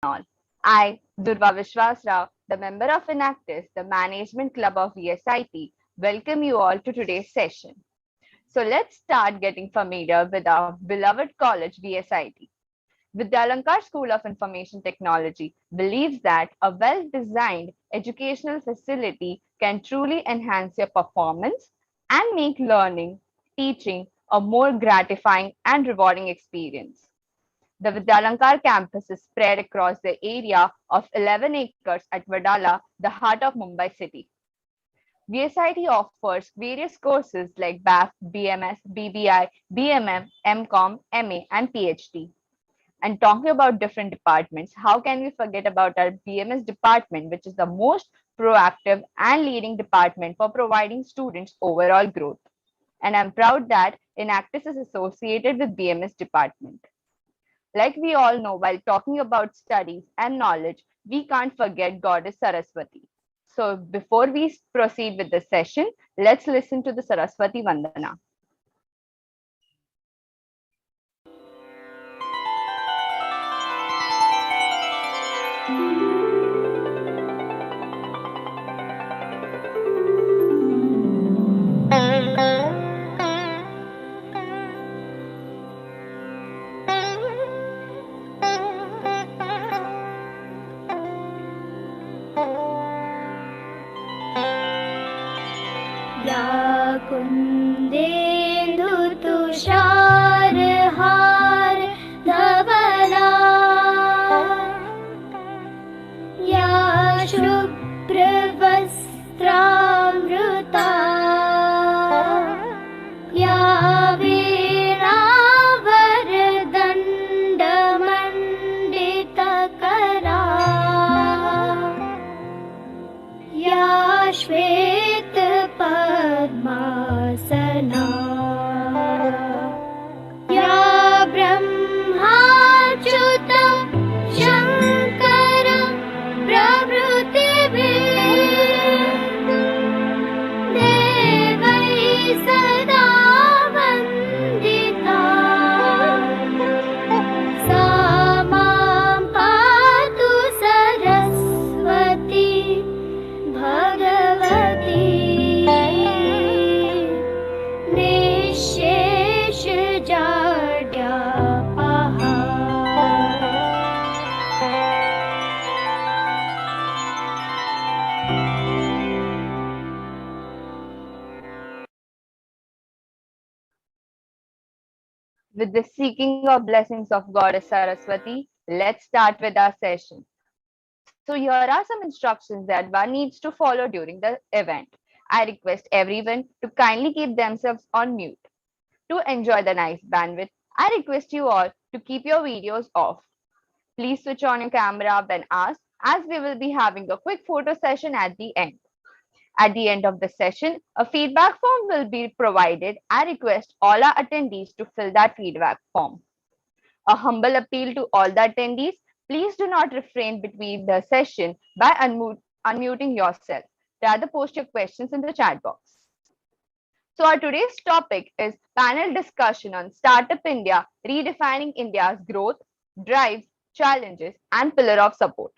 all. I, Durva Vishwasrao, the member of Enactus, the Management Club of VSIT, welcome you all to today's session. So let's start getting familiar with our beloved college VSIT. Vidyalankar School of Information Technology believes that a well-designed educational facility can truly enhance your performance and make learning, teaching a more gratifying and rewarding experience. The Vidyalankar campus is spread across the area of 11 acres at Vadala, the heart of Mumbai city. VSIT offers various courses like BAF, BMS, BBI, BMM, MCOM, MA, and PhD. And talking about different departments, how can we forget about our BMS department, which is the most proactive and leading department for providing students overall growth. And I'm proud that Enactus is associated with BMS department. Like we all know, while talking about studies and knowledge, we can't forget Goddess Saraswati. So before we proceed with the session, let's listen to the Saraswati Vandana. कुन्देन्दुतुषारहार धवला या शुभ्रवस्त्रामृता या वीणावरदण्डमण्डितकरा या श्वेतपद्मासना या ब्रह्माच्युतं शङ्करं प्रभृतिभिः देवैः सदा वन्दिता सा मां पातु Saraswati Bhagwati निःशेषजाड्यापहा With the seeking of blessings of Goddess Saraswati, let's start with our session. So here are some instructions that one needs to follow during the event. I request everyone to kindly keep themselves on mute. To enjoy the nice bandwidth, I request you all to keep your videos off. Please switch on your camera when asked, as we will be having a quick photo session at the end. At the end of the session, a feedback form will be provided. I request all our attendees to fill that feedback form. A humble appeal to all the attendees, please do not refrain between the session by unmuting yourself. Rather, post your questions in the chat box. So our today's topic is panel discussion on Startup India, redefining India's growth, drives, challenges, and pillar of support.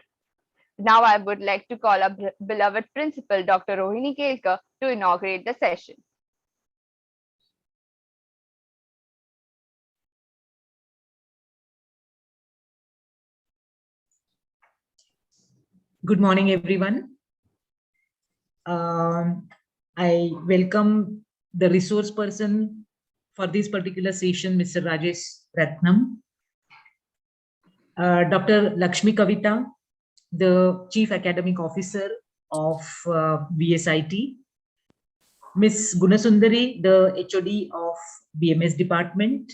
Now I would like to call our beloved principal, Dr. Rohini Kelkar, to inaugurate the session. Good morning, everyone. I welcome the resource person for this particular session, Mr. Rajesh Ratnam, Dr. Lakshmi Kavita, the Chief Academic Officer of VSIT, Ms. Gunasundari, the HOD of BMS Department,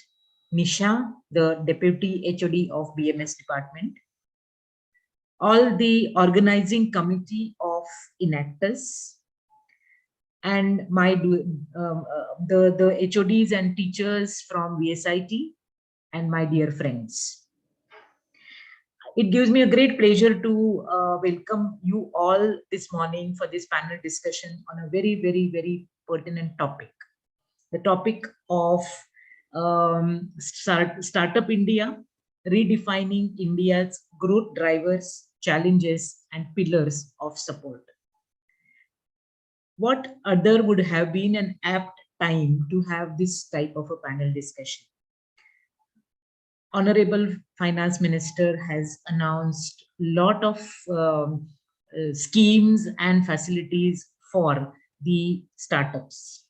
Nisha, the Deputy HOD of BMS Department, all the organizing committee of Enactus, and my the HODs and teachers from VSIT, and my dear friends. It gives me a great pleasure to welcome you all this morning for this panel discussion on a very, very, very pertinent topic. The topic of Startup India, redefining India's growth drivers, challenges, and pillars of support. What other would have been an apt time to have this type of a panel discussion? Honorable Finance Minister has announced lot of schemes and facilities for the startups.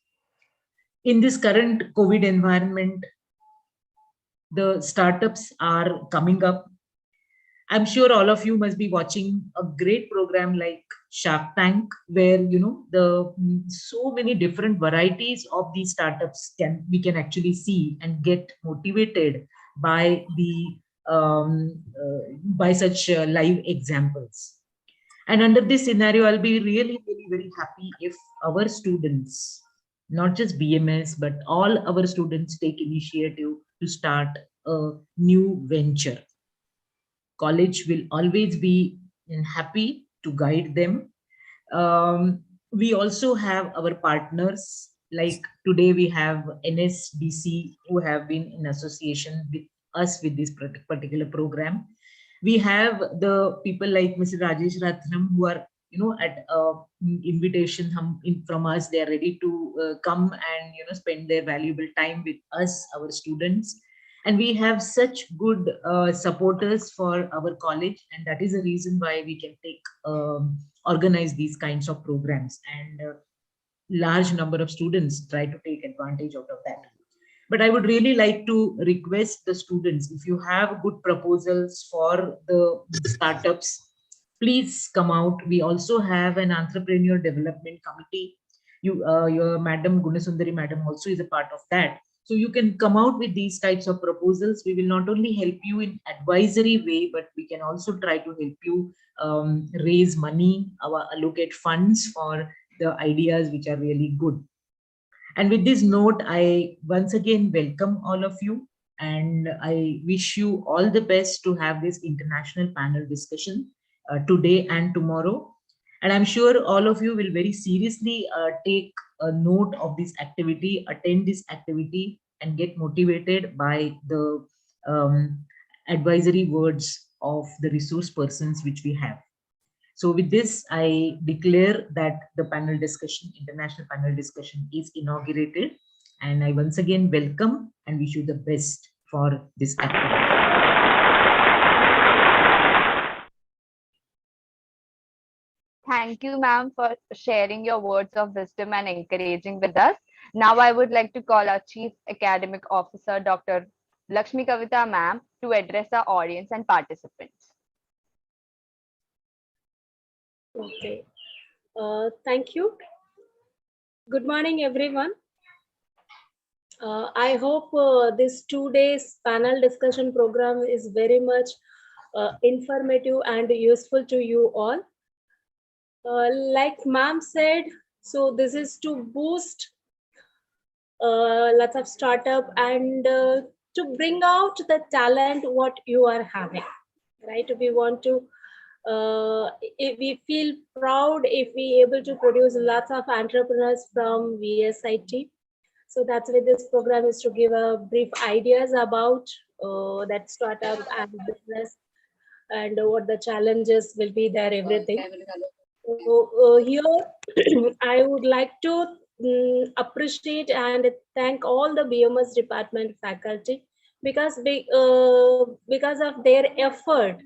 In this current COVID environment, the startups are coming up. I'm sure all of you must be watching a great program like Shark Tank, where the so many different varieties of these startups we can actually see and get motivated by the by such live examples. And under this scenario, I'll be really, really very happy if our students, not just BMS, but all our students take initiative to start a new venture. College will always be happy to guide them. We also have our partners, like today we have NSDC, who have been in association with us with this particular program. We have the people like Mr. Rajesh Ratnam, who are at invitation from us. They are ready to come and spend their valuable time with us, our students. And we have such good supporters for our college, and that is the reason why we can organize these kinds of programs, and large number of students try to take advantage out of that. But I would really like to request the students, if you have good proposals for the startups, please come out. We also have an entrepreneur development committee. Your Madam Gunasundari Madam also is a part of that. So you can come out with these types of proposals. We will not only help you in advisory way, but we can also try to help you raise money, allocate funds for the ideas which are really good. And with this note, I once again welcome all of you, and I wish you all the best to have this international panel discussion today and tomorrow. And I'm sure all of you will very seriously take a note of this activity, attend this activity, and get motivated by the advisory words of the resource persons which we have. So with this, I declare that the panel discussion, international panel discussion, is inaugurated. And I once again welcome and wish you the best for this activity. Thank you, ma'am, for sharing your words of wisdom and encouraging with us. Now I would like to call our Chief Academic Officer, Dr. Lakshmi Kavita ma'am, to address our audience and participants. Okay. Thank you. Good morning, everyone. I hope this 2 days panel discussion program is very much informative and useful to you all. Like ma'am said, so this is to boost lots of startup and to bring out the talent what you are having, right? We want to if we feel proud if we able to produce lots of entrepreneurs from VSIT. So that's why this program is to give a brief ideas about that startup and business and what the challenges will be there, everything. So here I would like to appreciate and thank all the BMS department faculty because because of their effort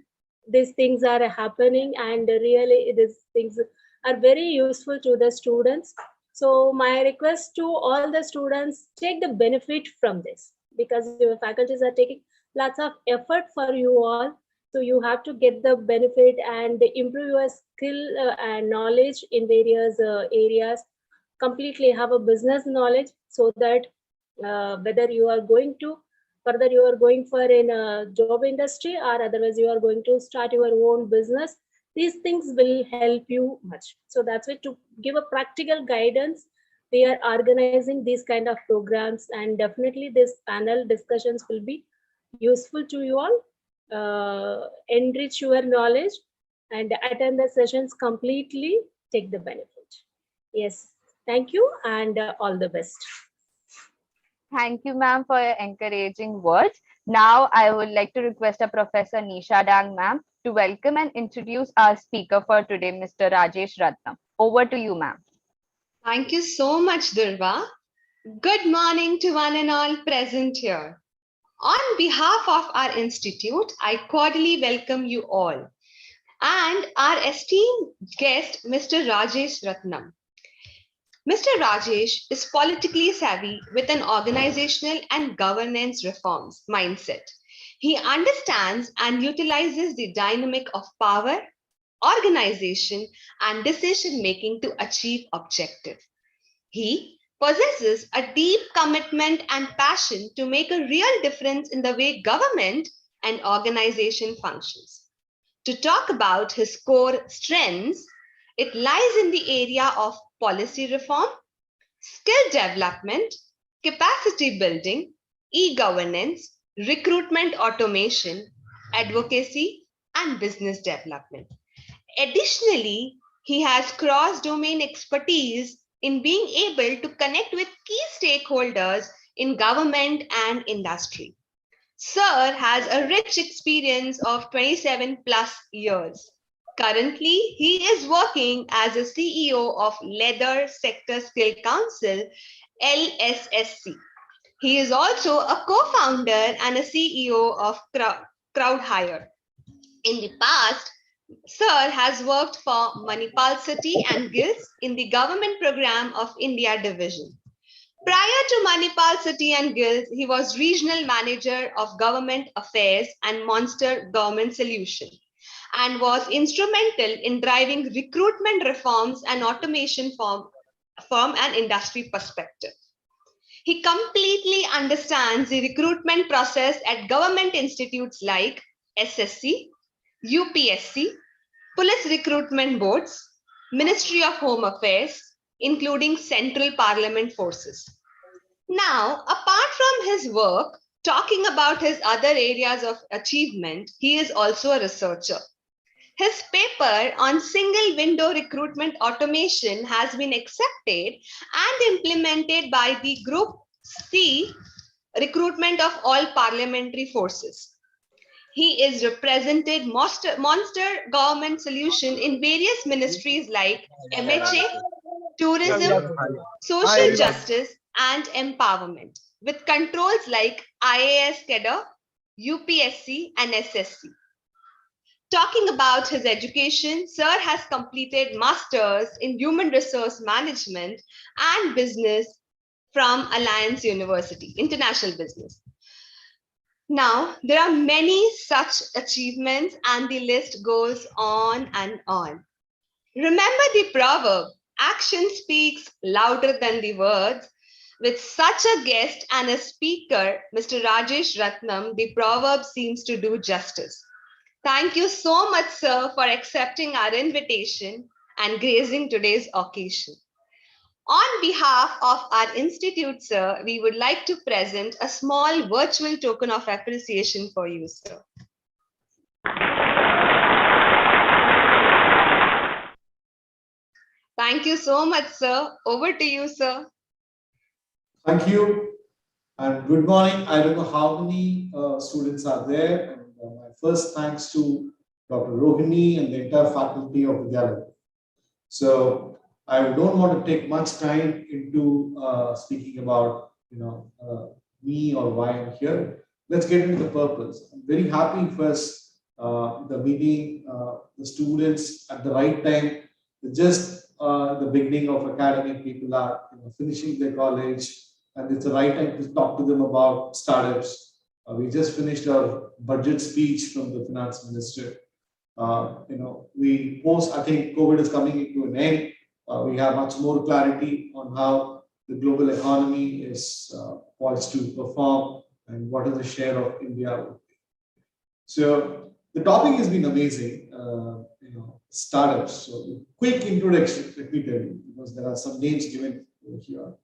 these things are happening, and really these things are very useful to the students. So my request to all the students, take the benefit from this because your faculties are taking lots of effort for you all. So you have to get the benefit and improve your skill and knowledge in various areas. Completely have a business knowledge so that whether you are going to further you are going for in a job industry or otherwise you are going to start your own business, these things will help you much. So that's why to give a practical guidance, we are organizing these kind of programs, and definitely this panel discussions will be useful to you all. Enrich your knowledge and attend the sessions completely, take the benefit. Yes, thank you and all the best. Thank you, ma'am, for your encouraging words. Now, I would like to request a Professor Nisha Dang, ma'am, to welcome and introduce our speaker for today, Mr. Rajesh Ratnam. Over to you, ma'am. Thank you so much, Durva. Good morning to one and all present here. On behalf of our institute, I cordially welcome you all and our esteemed guest, Mr. Rajesh Ratnam. Mr. Rajesh is politically savvy with an organizational and governance reforms mindset. He understands and utilizes the dynamic of power, organization, and decision making to achieve objectives. He possesses a deep commitment and passion to make a real difference in the way government and organization functions. To talk about his core strengths, it lies in the area of policy reform, skill development, capacity building, e-governance, recruitment automation, advocacy, and business development. Additionally, he has cross-domain expertise in being able to connect with key stakeholders in government and industry. Sir has a rich experience of 27 plus years. Currently, he is working as a CEO of Leather Sector Skill Council, LSSC. He is also a co-founder and a CEO of CrowdHire. In the past, Sir has worked for Manipal City and Guilds in the Government Program of India Division. Prior to Manipal City and Guilds, he was Regional Manager of Government Affairs and Monster Government Solution and was instrumental in driving recruitment reforms and automation from an industry perspective. He completely understands the recruitment process at government institutes like SSC, UPSC, Police Recruitment Boards, Ministry of Home Affairs, including Central Parliament Forces. Now, apart from his work, talking about his other areas of achievement, he is also a researcher. His paper on single window recruitment automation has been accepted and implemented by the Group C recruitment of all parliamentary forces. He is represented monster government solution in various ministries like MHA, tourism, social justice, and empowerment, with controls like IAS cadre, UPSC, and SSC. Talking about his education, Sir has completed Masters in Human Resource Management and Business from Alliance University, International Business. Now, there are many such achievements and the list goes on and on. Remember the proverb, action speaks louder than the words. With such a guest and a speaker, Mr. Rajesh Ratnam, the proverb seems to do justice. Thank you so much, sir, for accepting our invitation and gracing today's occasion. On behalf of our institute, sir, we would like to present a small virtual token of appreciation for you, sir. Thank you so much, sir. Over to you, sir. Thank you and good morning. I don't know how many students are there. And my first thanks to Dr. Rohini and the entire faculty of Vidyalaya. So I don't want to take much time into speaking about me or why I'm here. Let's get into the purpose. I'm very happy first the meeting the students at the right time. Just the beginning of academic, people are finishing their college, and it's the right time to talk to them about startups. We just finished our budget speech from the finance minister. We post, I think COVID is coming into an end. We have much more clarity on how the global economy is poised to perform and what is the share of India. So the topic has been amazing. Startups. So quick introduction, let me tell you, because there are some names given over here.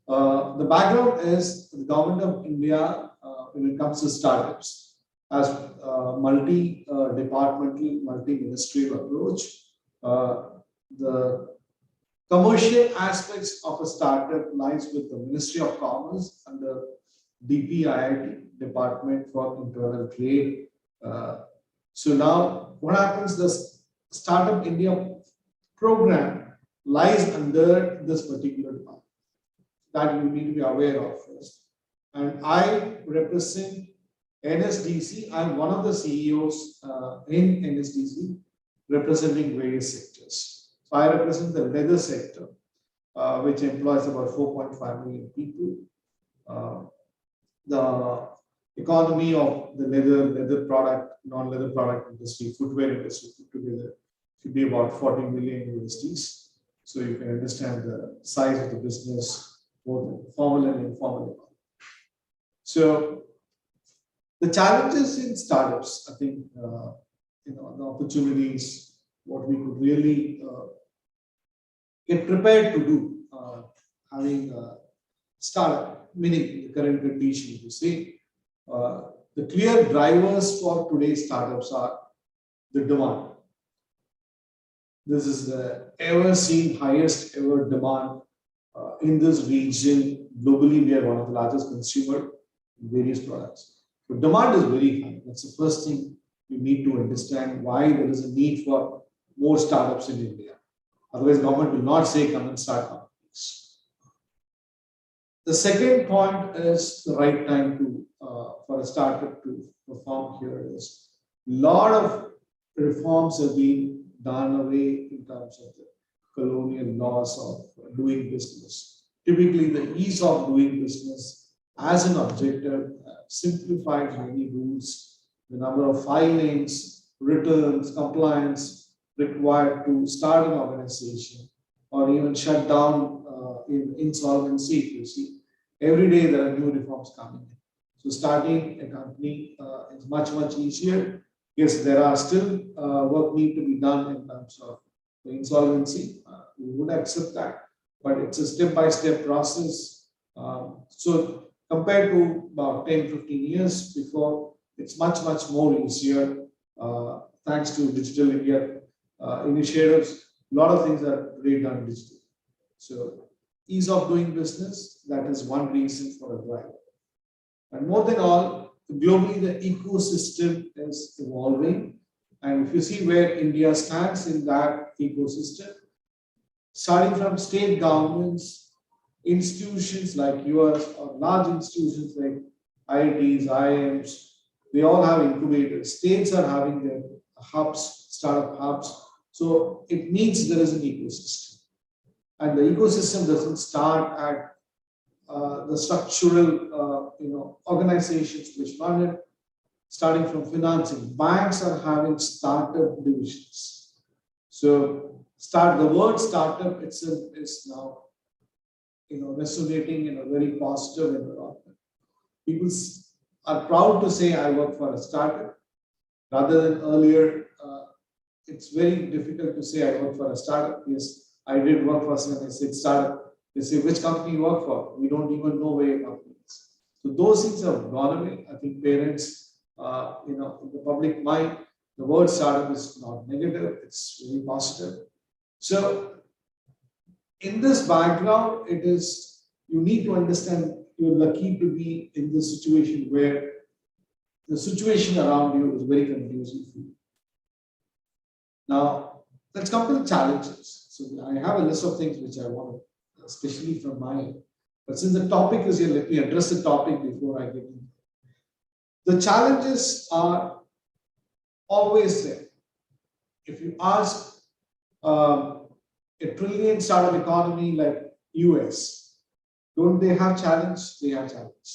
The background is the government of India, when it comes to startups, has multi-departmental, multi-ministerial approach. The commercial aspects of a startup lies with the Ministry of Commerce and the DPIIT, Department for Internal Trade. So now what happens, the Startup India program lies under this particular department. That you need to be aware of first. And I represent NSDC. I'm one of the CEOs in NSDC representing various sectors. So I represent the leather sector, which employs about 4.5 million people. The economy of the leather product, non-leather product industry, footwear industry put together should be about 40 million USDs. So you can understand the size of the business, both formal and informal. So the challenges in startups, I think, the opportunities, what we could really get prepared to do, having a startup, meaning the current condition, you see, the clear drivers for today's startups are the demand. This is the ever seen highest ever demand in this region. Globally, we are one of the largest consumer in various products. So demand is very high. That's the first thing you need to understand, why there is a need for more startups in India. Otherwise, government will not say come and start companies. The second point is the right time to for a startup to perform here is a lot of reforms have been done away in terms of the colonial laws of doing business. Typically, the ease of doing business as an objective simplified many rules, the number of filings, returns, compliance required to start an organization or even shut down in insolvency. You see, every day there are new reforms coming in. So starting a company is much easier. Yes, there are still work need to be done in terms of the insolvency. We would accept that, but it's a step-by-step process. So compared to about 10, 15 years before, it's much more easier thanks to Digital India initiatives. A lot of things are really done digitally. So ease of doing business, that is one reason for a driver. And more than all, globally the ecosystem is evolving. And if you see where India stands in that ecosystem, starting from state governments, institutions like yours, or large institutions like IITs, IIMs, they all have incubators. States are having their hubs, startup hubs. So it means there is an ecosystem. And the ecosystem doesn't start at the structural organizations which run it, starting from financing. Banks are having startup divisions. So the word startup itself is now resonating in a very positive environment. People are proud to say I work for a startup, rather than earlier it's very difficult to say I work for a startup. Yes, I did work for some. I said startup. They say which company you work for. We don't even know where your company is. So those things have gone away. I think parents, in the public mind, the word startup is not negative. It's very positive. So in this background, you need to understand you're lucky to be in this situation where the situation around you is very confusing for you. Now, let's come to the challenges. So I have a list of things which I want to, especially from my end. But since the topic is here, let me address the topic before I get into it. The challenges are always there. If you ask a trillion startup economy like US, don't they have challenge? They have challenge.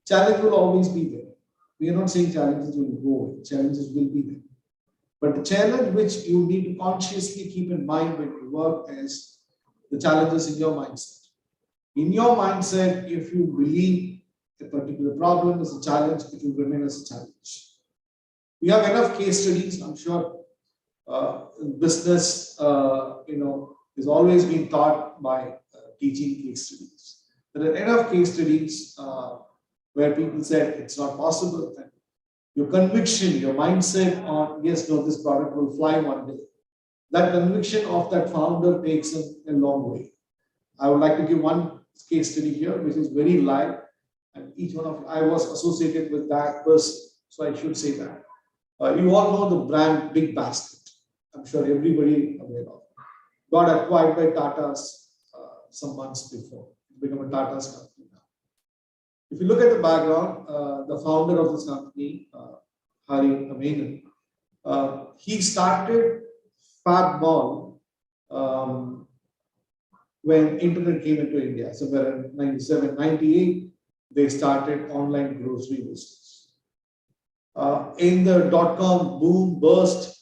Challenge will always be there. We are not saying challenges will go away. Challenges will be there. But the challenge which you need to consciously keep in mind when you work is the challenges in your mindset. In your mindset, if you believe a particular problem is a challenge, it will remain as a challenge. We have enough case studies. I'm sure business, is always being taught by teaching case studies. There are enough case studies where people said it's not possible. And your conviction, your mindset on yes, no, this product will fly one day. That conviction of that founder takes a long way. I would like to give one case study here, which is very live, and each one of I was associated with that person, so I should say that. You all know the brand Big Basket. I'm sure everybody aware of. Got acquired by Tata's some months before. It became a Tata's company now. If you look at the background, the founder of this company, Hari Amenan, he started Fab Mall when internet came into India. Somewhere in 97, 98, they started online grocery business. In the dot-com boom burst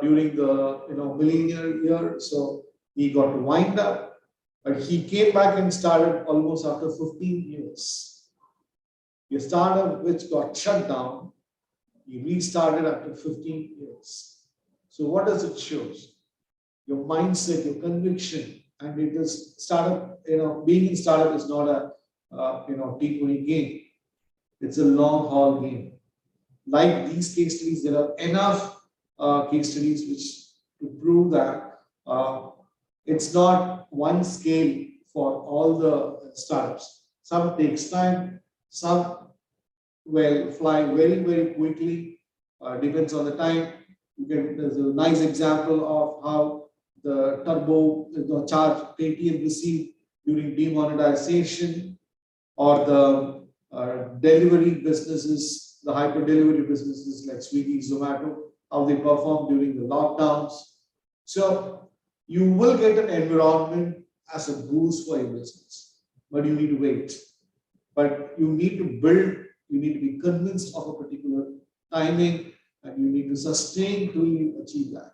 during the millennial year, so he got to wind up, but he came back and started almost after 15 years. A startup which got shut down, he restarted after 15 years. So what does it show? Your mindset, your conviction, and it is startup. Being in startup is not a T20 game. It's a long haul game. Like these case studies, there are enough case studies which to prove that it's not one scale for all the startups. Some takes time, some will fly very, very quickly. Depends on the time. There's a nice example of how the charge Paytm received during demonetization, or the delivery businesses, the hyper delivery businesses like Swiggy, Zomato, how they perform during the lockdowns. So you will get an environment as a boost for your business, but you need to wait. But you need to build, you need to be convinced of a particular timing, and you need to sustain till you achieve that.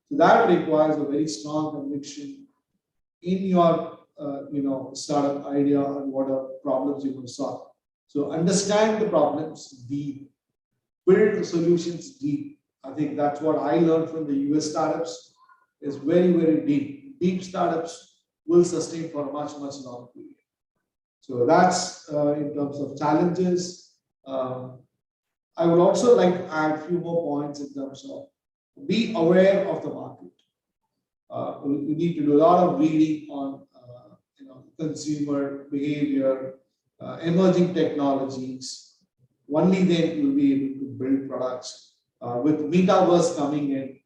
So that requires a very strong conviction in your startup idea and what are problems you want to solve. So understand the problems deep, build solutions deep. I think that's what I learned from the US startups, is very, very deep. Deep startups will sustain for a much, much longer period. So that's in terms of challenges. I would also like to add a few more points in terms of be aware of the market. We need to do a lot of reading on consumer behavior, emerging technologies. Only then you'll be able to build products. With metaverse coming in,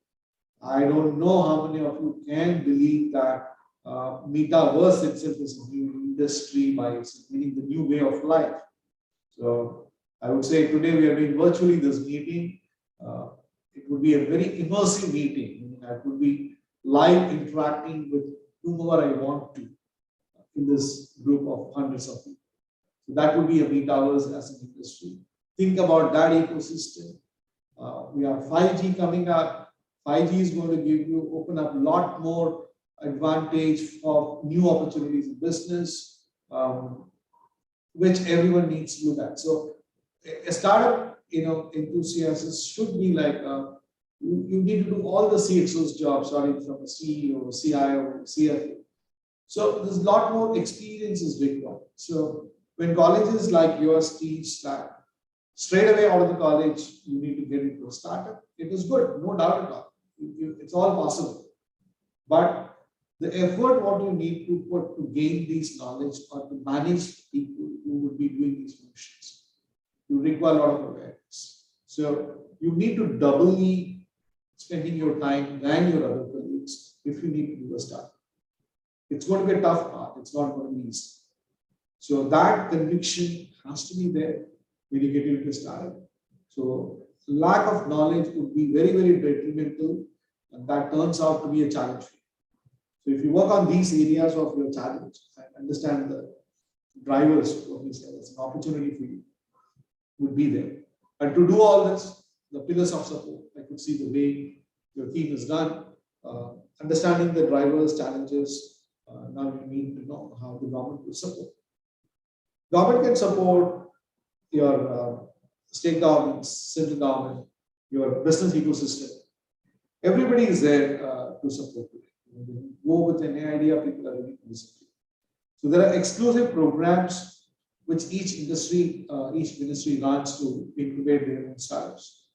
I don't know how many of you can believe that metaverse itself is a new industry by itself, meaning the new way of life. So I would say today we are doing virtually this meeting. It would be a very immersive meeting. I could be live interacting with whomever I want to in this group of hundreds of people. So that would be a metaverse as an industry. Think about that ecosystem. We have 5G coming up. 5G is going to open up a lot more advantage of new opportunities in business, which everyone needs to look at. So a startup, enthusiasts should be like, you need to do all the CXO's jobs, starting from a CEO, CIO, CFO. So there's a lot more experience is required. So when colleges like yours teach that straight away out of the college, you need to get into a startup, it is good, no doubt at all. It's all possible. But the effort what you need to put to gain these knowledge or to manage people who would be doing these functions, you require a lot of awareness. So you need to doubly spending your time than your other colleagues if you need to do a startup. It's going to be a tough part. It's not going to be easy. So that conviction has to be there when you get into a startup. So lack of knowledge would be very, very detrimental, and that turns out to be a challenge for you. So if you work on these areas of your challenge and understand the drivers, what we say, as an opportunity for you, would be there. And to do all this, the pillars of support, I could see the way your team is done, understanding the drivers, challenges. Now you need to know how the government will support. Government can support your state governments, central government, your business ecosystem. Everybody is there to support you. You go with any idea, people are ready to listen to you. So there are exclusive programs which each ministry runs to incubate their own startups.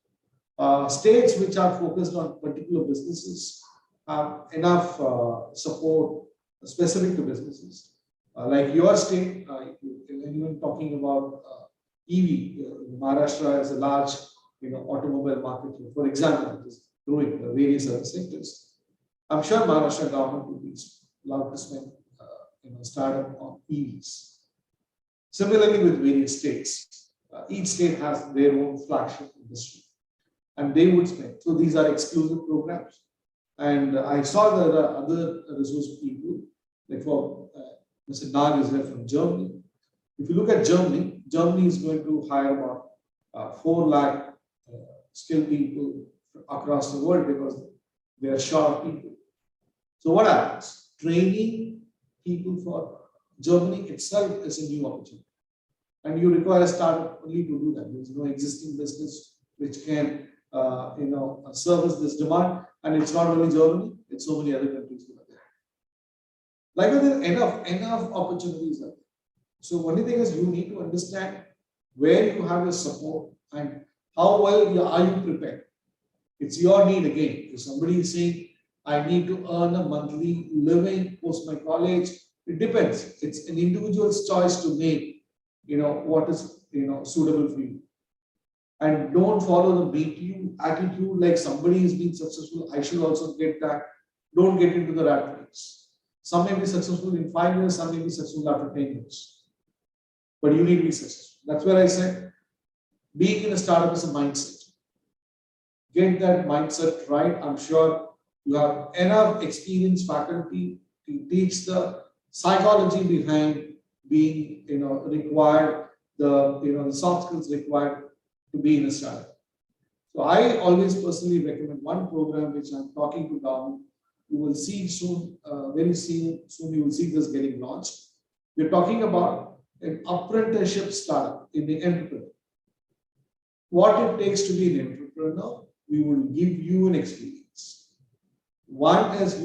States which are focused on particular businesses have enough support specific to businesses. Like your state, anyone talking about EV, Maharashtra is a large automobile market here. For example, it is growing the various other sectors. I'm sure Maharashtra government would be allowed to spend, startup on EVs. Similarly, with various states, each state has their own flagship industry, and they would spend. So these are exclusive programs. And I saw that there are other resource people, like for Mr. Nag is there from Germany. If you look at Germany, Germany is going to hire about 4 lakh skilled people across the world because they are short of people. So what happens? Training people for Germany itself is a new opportunity. And you require a startup only to do that. There's no existing business which can service this demand. And it's not only Germany, it's so many other countries who are there. Like there are enough opportunities there. So only thing is you need to understand where you have your support and how well are you prepared. It's your need again. If somebody is saying, I need to earn a monthly living post my college, it depends. It's an individual's choice to make, what is, suitable for you. And don't follow the beat you attitude like somebody is being successful, I should also get that. Don't get into the rat race. Some may be successful in 5 years, some may be successful after 10 years. But you need to be successful. That's where I said, being in a startup is a mindset. Get that mindset right. I'm sure you have enough experienced faculty to teach the psychology behind being, required, the soft skills required to be in a startup. So I always personally recommend one program which I'm talking to government. You will see soon, very soon you will see this getting launched. We're talking about an apprenticeship startup in the entrepreneur. What it takes to be an entrepreneur, we will give you an experience. One is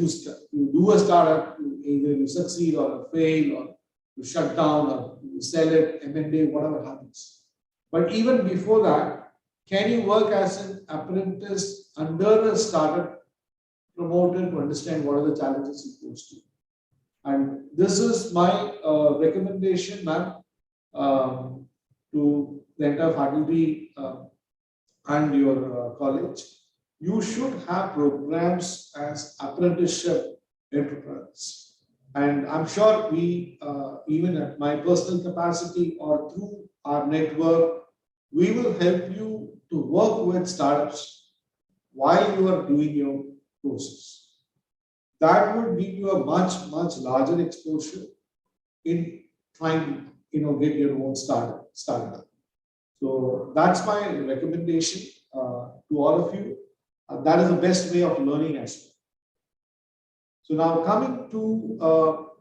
you do a startup, either you succeed or you fail or you shut down or you sell it, M&A, whatever happens. But even before that, can you work as an apprentice under a startup promoter to understand what are the challenges you pose to? And this is my recommendation, ma'am, to the entire faculty and your college. You should have programs as apprenticeship entrepreneurs. And I'm sure we, even at my personal capacity or through our network, we will help you to work with startups while you are doing your courses. That would give you a much larger exposure in trying to, get your own startup. So that's my recommendation to all of you. That is the best way of learning as well. So now coming to,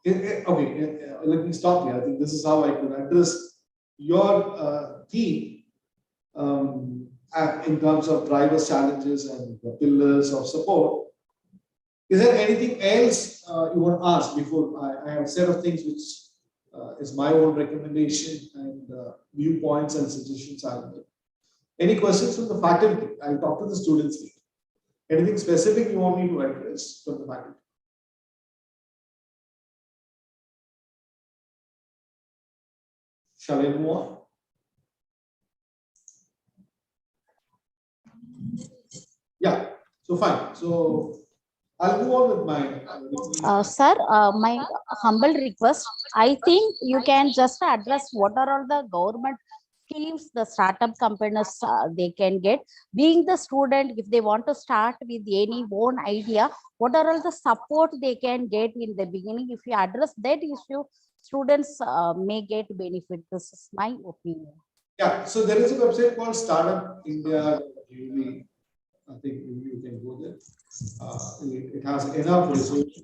let me stop here. I think this is how I could address your theme in terms of drivers' challenges and the pillars of support. Is there anything else you want to ask before I have a set of things which is my own recommendation and viewpoints and suggestions I'll make. Any questions from the faculty? I'll talk to the students later. Anything specific you want me to address from the faculty? Shall I move on? Yeah, so fine. So I'll move on with my. Sir, my humble request, I think you can just address what are all the government schemes the startup companies they can get. Being the student, if they want to start with any own idea, what are all the support they can get in the beginning? If you address that issue, students may get benefit. This is my opinion. Yeah, so there is a website called Startup India. I think you can go there. It has enough resources in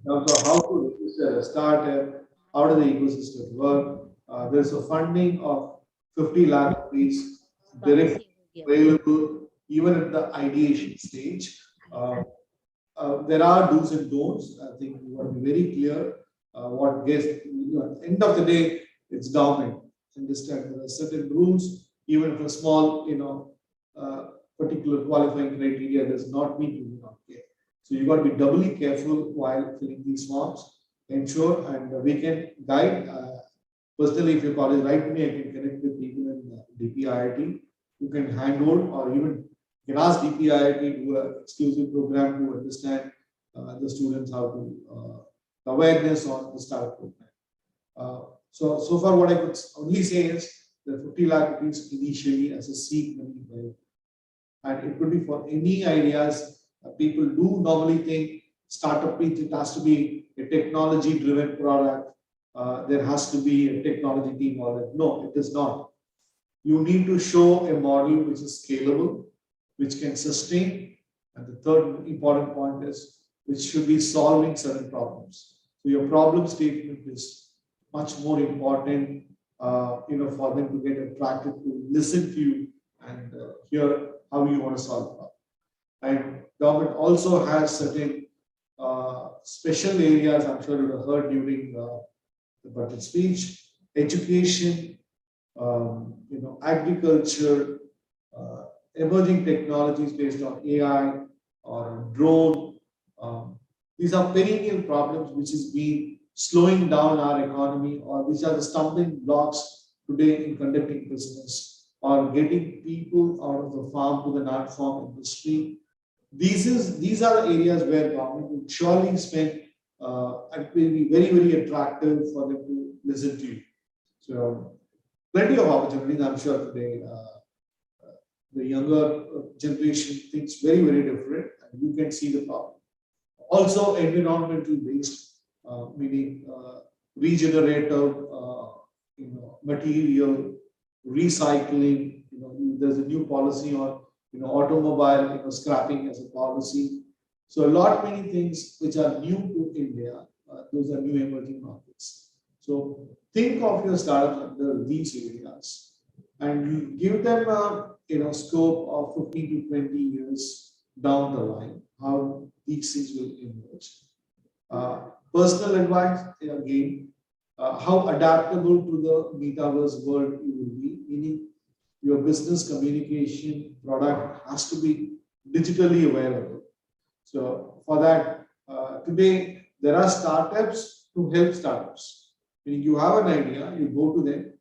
terms of how to register a startup, how does the ecosystem work. There's a funding of 50 lakh rupees directly available even at the ideation stage. There are do's and don'ts. I think we want to be very clear what gets, at the end of the day, it's government. Understand there are certain rules, even if a small, particular qualifying criteria does not meet, you will not get. So you got to be doubly careful while filling these forms. Ensure, and we can guide. Personally, if your college write me, I can connect with people in DPIIT you can handhold, or even you can ask DPIIT to do an exclusive program to understand the students how to awareness on the startup program. So far what I could only say is the 50 lakh rupees initially as a seed money, and it could be for any ideas. People do normally think startup means it has to be a technology driven product. There has to be a technology team or that. No, it is not. You need to show a model which is scalable, which can sustain. And the third important point is which should be solving certain problems. So your problem statement is much more important, for them to get attracted to listen to you and hear how you want to solve the problem. And government also has certain special areas. I'm sure you have heard during the budget speech: education, agriculture, emerging technologies based on AI or drone. These are perennial problems which is being slowing down our economy, or which are the stumbling blocks today in conducting business or getting people out of the farm to the non-farm industry. These are the areas where government will surely spend, and it will be very, very attractive for them to listen to you. So plenty of opportunities. I'm sure today the younger generation thinks very, very different, and you can see the problem. Also environmental based, meaning regenerative, material, recycling. There's a new policy on automobile scrapping as a policy. So a lot many things which are new to India. Those are new emerging markets. So think of your startups under these areas and give them a scope of 15 to 20 years down the line, how these things will emerge. Personal advice again, how adaptable to the metaverse world you will be, meaning your business communication product has to be digitally available. So for that, today there are startups to help startups. Meaning you have an idea, you go to them,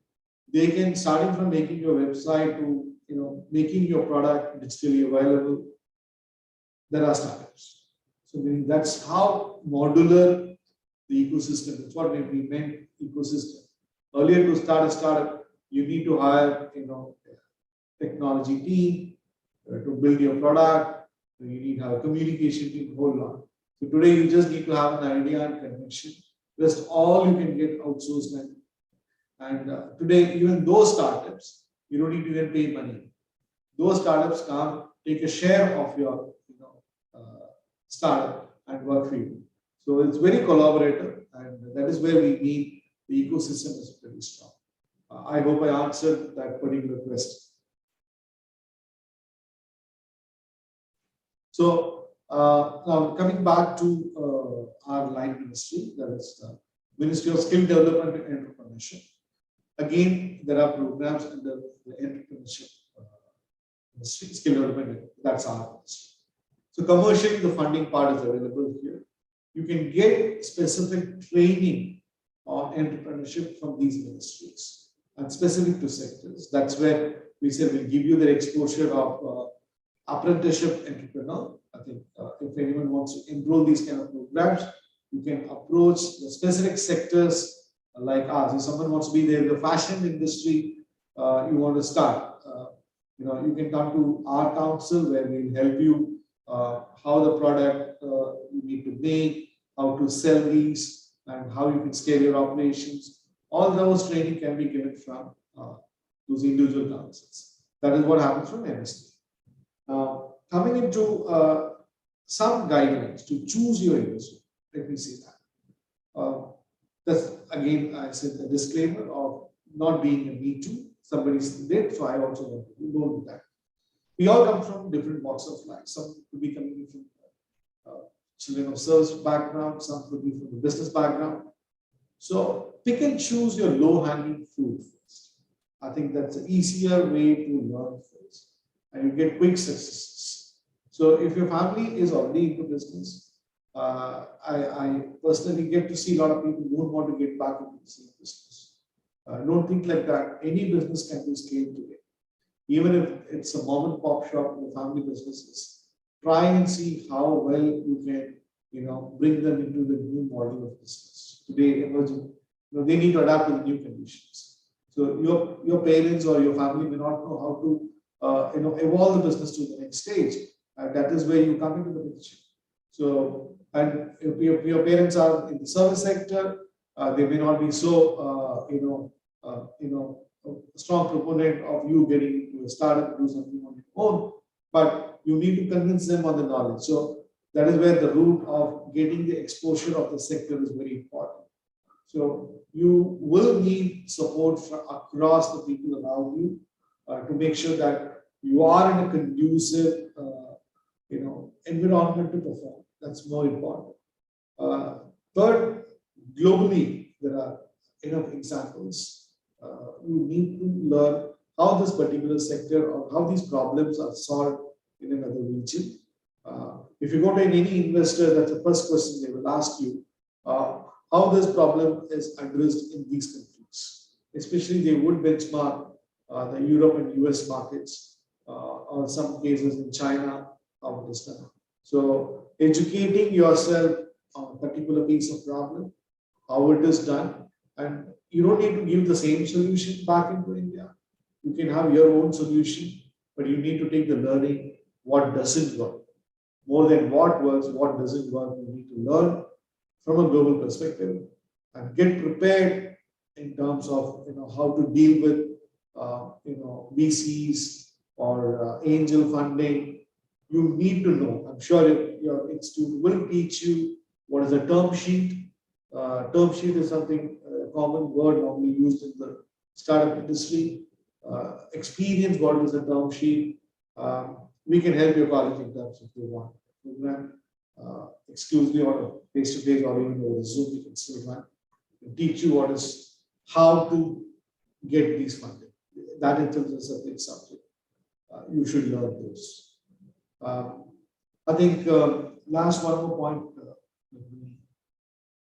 they can starting from making your website to making your product digitally available. There are startups. So meaning that's how modular the ecosystem. That's what we meant ecosystem. Earlier, to start a startup, you need to hire technology team to build your product. You need to have a communication team, whole lot. So today you just need to have an idea and connection. Rest all you can get outsourced. And today, even those startups, you don't need to even pay money. Those startups come take a share of your startup and work for you. So it's very collaborative, and that is where we need the ecosystem is very strong. I hope I answered that particular question. So now coming back to our line ministry, that is the Ministry of Skill Development and Entrepreneurship. Again, there are programs under the entrepreneurship ministry, skill development. That's our ministry. So commercially, the funding part is available here. You can get specific training on entrepreneurship from these ministries and specific to sectors. That's where we said we'll give you the exposure of apprenticeship entrepreneur. I think if anyone wants to enroll these kind of programs, you can approach the specific sectors like us. If someone wants to be there in the fashion industry, you want to start, you can come to our council where we'll help you how the product you need to make, how to sell these, and how you can scale your operations. All those training can be given from those individual councils. That is what happens from MST. Coming into some guidelines to choose your industry, let me see that. That's again, I said the disclaimer of not being a me too. Somebody did, so I also want to don't do that. We all come from different walks of life. Some could be coming from children of service background, some could be from the business background. So pick and choose your low-hanging fruit first. I think that's an easier way to learn first, and you get quick successes. So if your family is already into business, I personally get to see a lot of people who don't want to get back into the same business. Don't think like that. Any business can be scaled today. even if it's a mom and pop shop or family businesses, try and see how well you can, bring them into the new model of business. Today, emerging, they need to adapt to the new conditions. So your parents or your family may not know how to, evolve the business to the next stage. And that is where you come into the picture. So, and if your parents are in the service sector, they may not be so, a strong proponent of you getting into a startup, do something on your own, but you need to convince them on the knowledge. So that is where the root of getting the exposure of the sector is very important. So you will need support across the people around you to make sure that you are in a conducive, environment to perform. That's more important. Third, globally, there are enough examples. You need to learn how this particular sector or how these problems are solved in another region. If you go to any investor, that's the first question they will ask you, how this problem is addressed in these countries. Especially they would benchmark the Europe and US markets, or some cases in China, how it is done. So educating yourself on a particular piece of problem, how it is done, and you don't need to give the same solution back into India. You can have your own solution, but you need to take the learning, what doesn't work. More than what works, what doesn't work, you need to learn from a global perspective and get prepared in terms of how to deal with VCs or angel funding. You need to know. I'm sure your institute will teach you what is a term sheet. Term sheet is something, a common word normally used in the startup industry. Experience what is a term sheet. We can help your college in terms if you want. Program exclusively on a face-to-face or even over Zoom, we can still run. Teach you how to get these funding. That itself is a separate subject. You should learn those. I think last one more point. Let me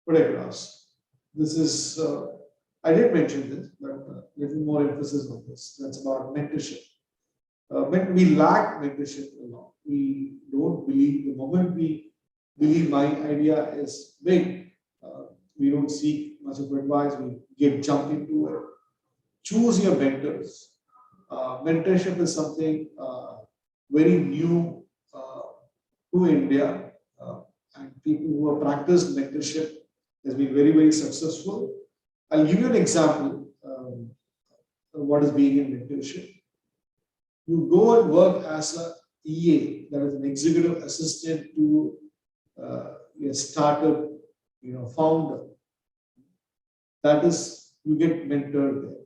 put across. This is, I did mention this, but a little more emphasis on this. That's about mentorship. We lack mentorship a lot. We don't believe, the moment we believe my idea is big, we don't seek much of advice, we jump into it. Choose your mentors. Mentorship is something very new to India, and people who have practiced mentorship has been very, very successful. I'll give you an example of what is being in mentorship. You go and work as a EA, that is an executive assistant to a startup, founder. That is, you get mentored there.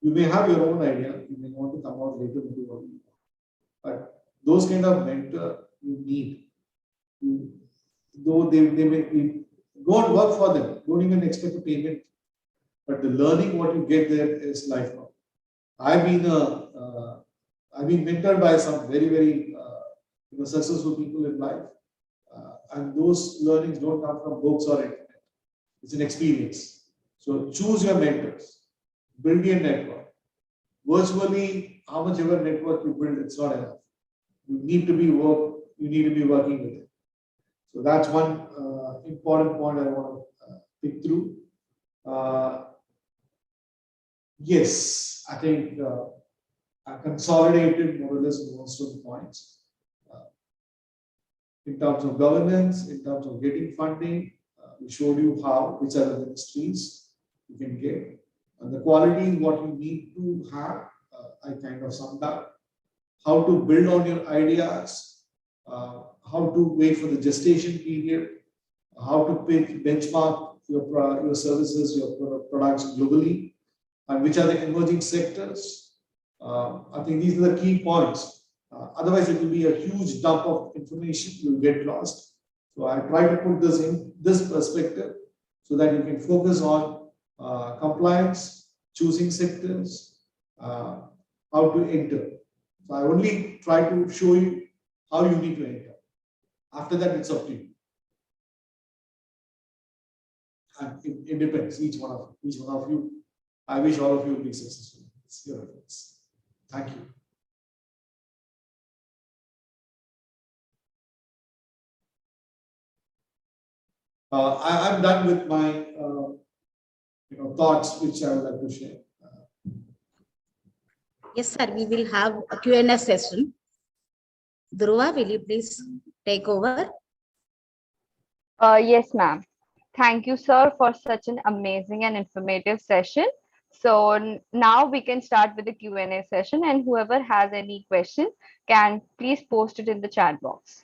You may have your own idea, you may want to come out later and do what you want. But those kind of mentor you need. Though they may be, go and work for them, don't even expect a payment. But the learning what you get there is lifelong. I've been mentored by some very, very successful people in life, and those learnings don't come from books or internet. It's an experience. So choose your mentors, build your network. Virtually, how much ever network you build, it's not enough. You need to be working with it. So that's one important point I want to pick through. Yes, I think I consolidated more or less most of the points. In terms of governance, in terms of getting funding, we showed you which are the ministries you can get. And the quality, what you need to have, I kind of summed up. How to build on your ideas, how to wait for the gestation period, how to benchmark your services, your products globally, and which are the emerging sectors. I think these are the key points. Otherwise, it will be a huge dump of information. You'll get lost. So I try to put this in this perspective so that you can focus on compliance, choosing sectors, how to enter. So I only try to show you how you need to enter. After that, it's up to you. And it depends, each one of you. I wish all of you will be successful. It's your efforts. Thank you. I'm done with my thoughts, which I would like to share. Yes, sir. We will have a Q&A session. Dhruva, will you please take over? Yes, ma'am. Thank you, sir, for such an amazing and informative session. So now we can start with the Q&A session, and whoever has any question can please post it in the chat box.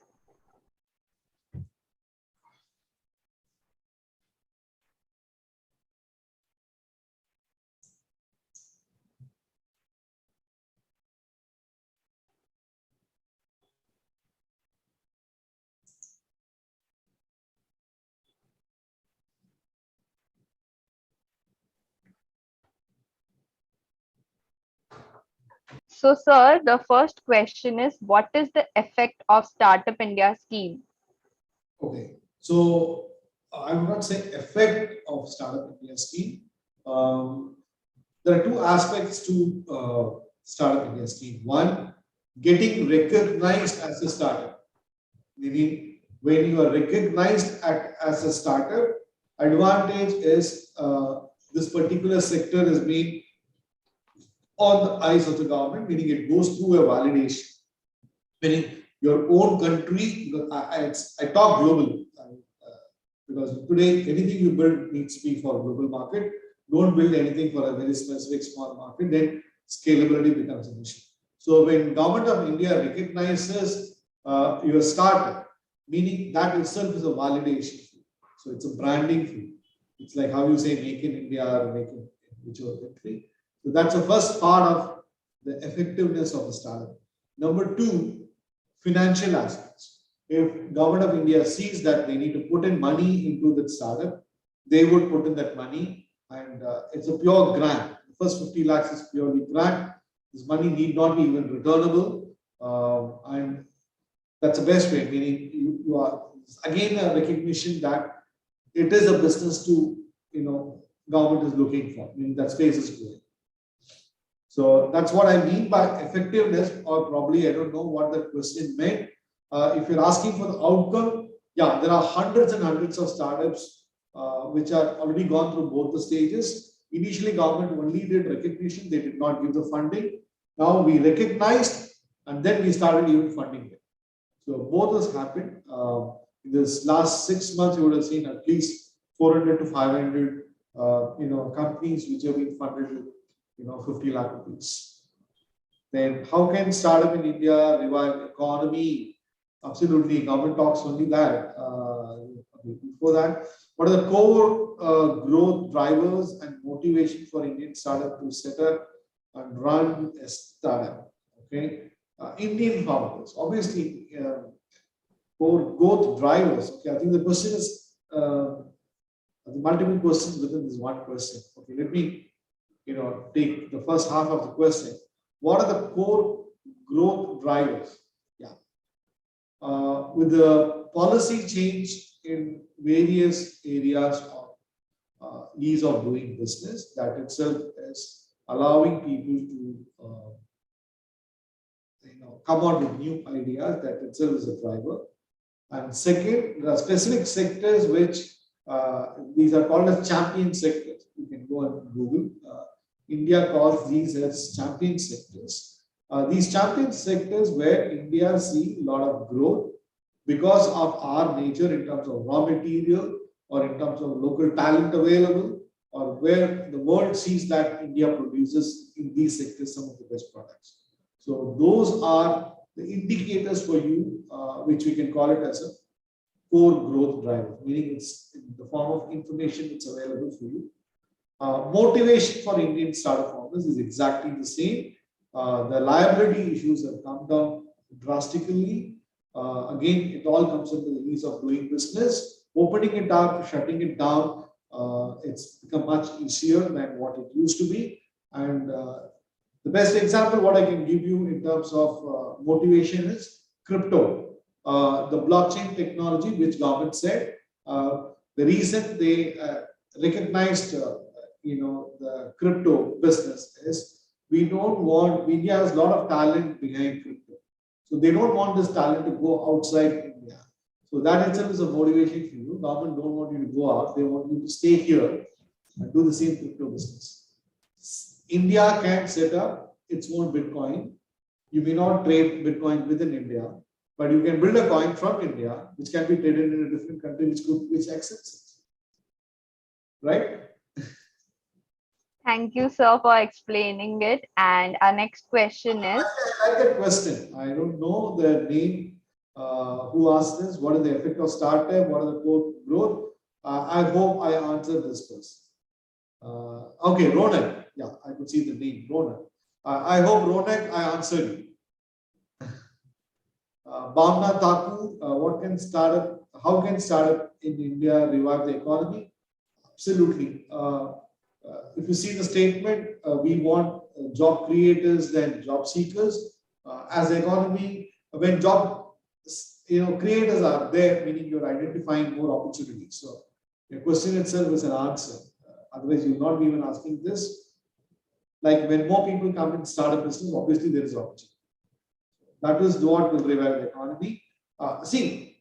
So, sir, the first question is, what is the effect of Startup India scheme? Okay, so I would not say effect of Startup India scheme. There are two aspects to Startup India scheme. One, getting recognized as a startup. Meaning, when you are recognized as a startup, advantage is this particular sector is being on the eyes of the government, meaning it goes through a validation. Meaning your own country, I talk globally, because today anything you build needs to be for global market. Don't build anything for a very specific small market, then scalability becomes an issue. So when Government of India recognizes your startup, meaning that itself is a validation fee. So it's a branding fee. It's like how you say make in India or make in whichever country. So that's the first part of the effectiveness of the startup. Number two, financial aspects. If Government of India sees that they need to put in money into the startup, they would put in that money, and it's a pure grant. The first 50 lakhs is purely grant. This money need not be even returnable, and that's the best way. Meaning you are again a recognition that it is a business to government is looking for. Meaning that space is growing. So that's what I mean by effectiveness, or probably I don't know what the question meant. If you're asking for the outcome, yeah, there are hundreds and hundreds of startups which are already gone through both the stages. Initially, government only did recognition; they did not give the funding. Now we recognized, and then we started even funding it. So both has happened. In this last 6 months, you would have seen at least 400 to 500, companies which have been funded with 50 lakh rupees. Then how can startup in India revive the economy? Absolutely, government talks only that. Before that, what are the core growth drivers and motivation for Indian startup to set up and run a startup? Okay, Indian founders, obviously, core growth drivers. Okay, I think the question is the multiple questions within this one question. Okay, let me take the first half of the question. What are the core growth drivers? Yeah. With the policy change in various areas of ease of doing business, that itself is allowing people to come out with new ideas. That itself is a driver. And second, there are specific sectors which these are called as champion sectors. You can go and Google. India calls these as champion sectors. These champion sectors where India sees a lot of growth because of our nature in terms of raw material or in terms of local talent available, or where the world sees that India produces in these sectors some of the best products. So those are the indicators for you, which we can call it as a core growth driver, meaning it's in the form of information it's available for you. Motivation for Indian startup founders is exactly the same. The liability issues have come down drastically. Again, it all comes into the ease of doing business. Opening it up, shutting it down, it's become much easier than what it used to be. And the best example what I can give you in terms of motivation is crypto. The blockchain technology, which government said, the reason they recognized the crypto business is we don't want, India has a lot of talent behind crypto. So they don't want this talent to go outside India. So that itself is a motivation for you. Government don't want you to go out. They want you to stay here and do the same crypto business. India can set up its own Bitcoin. You may not trade Bitcoin within India, but you can build a coin from India, which can be traded in a different country which accepts it. Right? Thank you, sir, for explaining it. And our next question is, I like that question. I don't know the name who asked this. What is the effect of startup? What are the core growth? I hope I answered this person. Okay, Ronak. Yeah, I could see the name, Ronak. I hope, Ronak, I answered you. Bhavna Thakur, how can startup in India revive the economy? Absolutely. If you see the statement, we want job creators than job seekers. As the economy, when job creators are there, meaning you're identifying more opportunities. So your question itself is an answer. Otherwise, you'll not be even asking this. Like when more people come and start a business, obviously there is opportunity. That is what will revive the economy. See,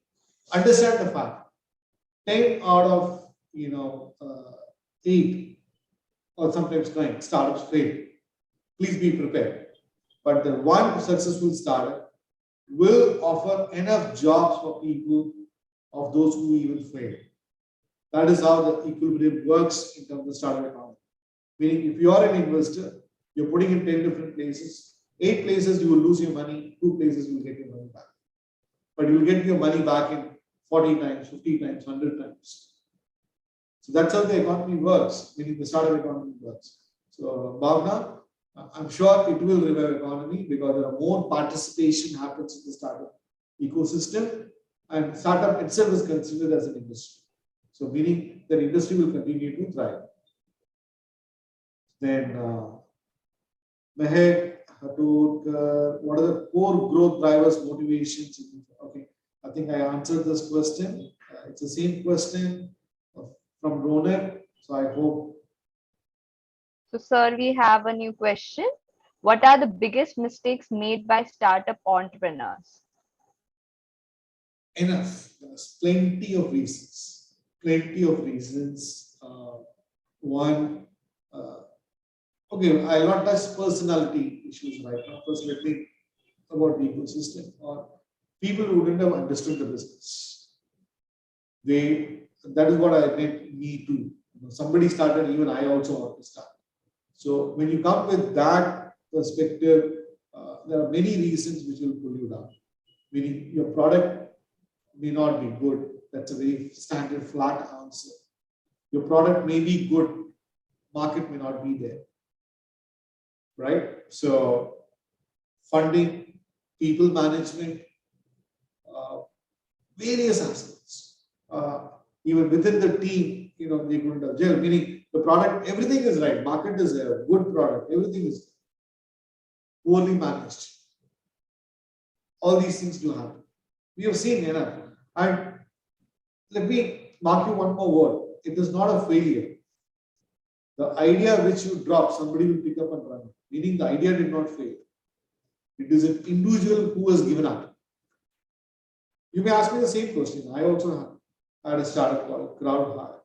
understand the fact. 10 out of 8 or sometimes 9 startups fail. Please be prepared. But the one successful startup will offer enough jobs for people of those who even fail. That is how the equilibrium works in terms of startup economy. Meaning, if you are an investor, you're putting in 10 different places. 8 places you will lose your money, 2 places you will get your money back. But you will get your money back in 40 times, 50 times, 100 times. So that's how the economy works, meaning the startup economy works. So Bhavna, I'm sure it will revive economy because there are more participation happens in the startup ecosystem, and startup itself is considered as an industry. So meaning that industry will continue to thrive. Then Mehek, what are the core growth drivers, motivations? Okay, I think I answered this question. It's the same question from Ronak. So I hope. so sir, we have a new question. What are the biggest mistakes made by startup entrepreneurs? Enough. There's plenty of reasons. Plenty of reasons. One, okay, I'll not touch personality issues right now. First, let me about the ecosystem or people who didn't have understood the business. That is what I meant me too. Somebody started, even I also want to start. So when you come with that perspective, there are many reasons which will pull you down. Meaning your product may not be good. That's a very standard flat answer. Your product may be good, market may not be there. Right? So funding, people management, various aspects. Even within the team, they couldn't have gel, meaning the product, everything is right. Market is there, good product, everything is poorly managed. All these things do happen. We have seen enough. And let me mark you one more word. It is not a failure. The idea which you drop, somebody will pick up and run. Meaning the idea did not fail. It is an individual who has given up. You may ask me the same question. I also had a startup called Crowd Hire.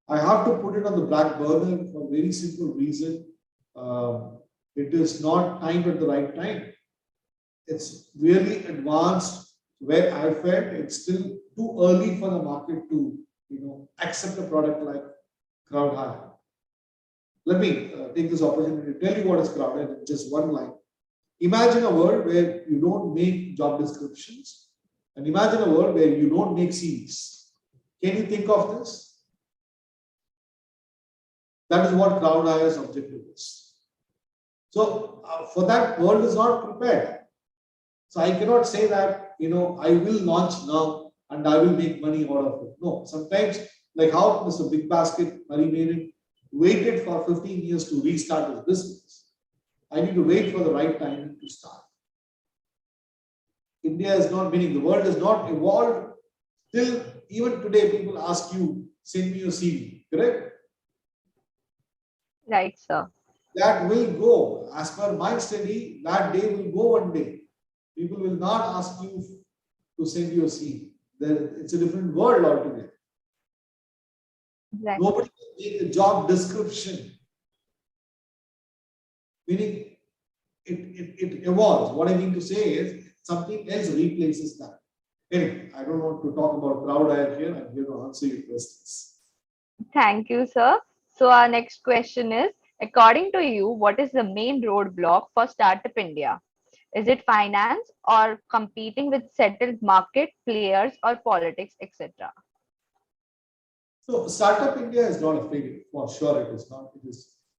I have to put it on the back burner for a very simple reason. It is not timed at the right time. It's really advanced where I felt it's still too early for the market to accept a product like Crowd Hire. Let me take this opportunity to tell you what is Crowd Hire in just one line. Imagine a world where you don't make job descriptions, and imagine a world where you don't make CVs. Can you think of this? That is what Crowd Hire's objective is. So for that, world is not prepared. So I cannot say that I will launch now and I will make money out of it. No, sometimes like how Mr. Big Basket, Murray Marin, waited for 15 years to restart his business. I need to wait for the right time to start. India is not, meaning the world is not evolved till even today people ask you, send me your CV, correct? Right, sir. That will go. As per my study, that day will go one day. People will not ask you to send your CV. It's a different world altogether. Exactly. Nobody can make a job description. Meaning it evolves. What I mean to say is something else replaces that. Anyway, I don't want to talk about proud I here. I'm here to answer your questions. Thank you, sir. So our next question is, according to you, what is the main roadblock for Startup India? Is it finance or competing with settled market players or politics, etc.? So Startup India is not a failure. For sure it is not.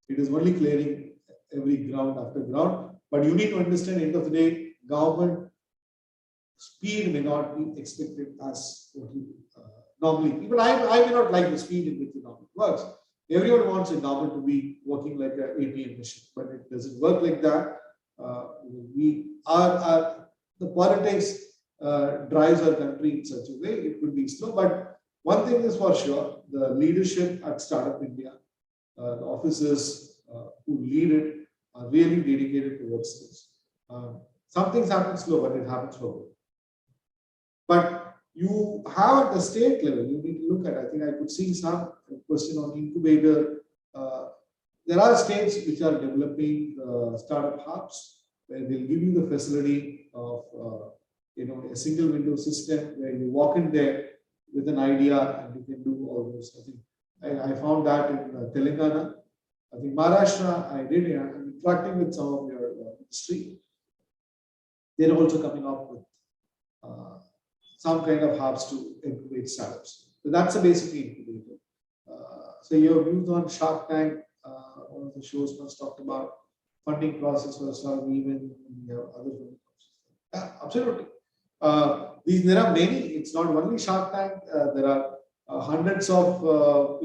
It is only clearing every ground after ground. But you need to understand, end of the day, government speed may not be expected as what you normally. Even I may not like the speed in which the government works. Everyone wants a government to be working like an ATM machine, but it doesn't work like that. We are the politics drives our country in such a way it could be slow. But one thing is for sure: the leadership at Startup India, the officers who lead it, are really dedicated towards this. Some things happen slow, but it happens slowly. But you have at the state level, you need to look at. I think I could see some question on incubator. There are states which are developing startup hubs where they'll give you the facility of a single window system where you walk in there with an idea and you can do all those. I found that in Telangana. I think Maharashtra, I'm interacting with some of your industry. They're also coming up with some kind of hubs to incubate startups. So that's a basic incubator. So your views on Shark Tank, one of the shows once talked about funding process was even we have other funding processes. Yeah, absolutely. There are many. It's not only Shark Tank. There are hundreds of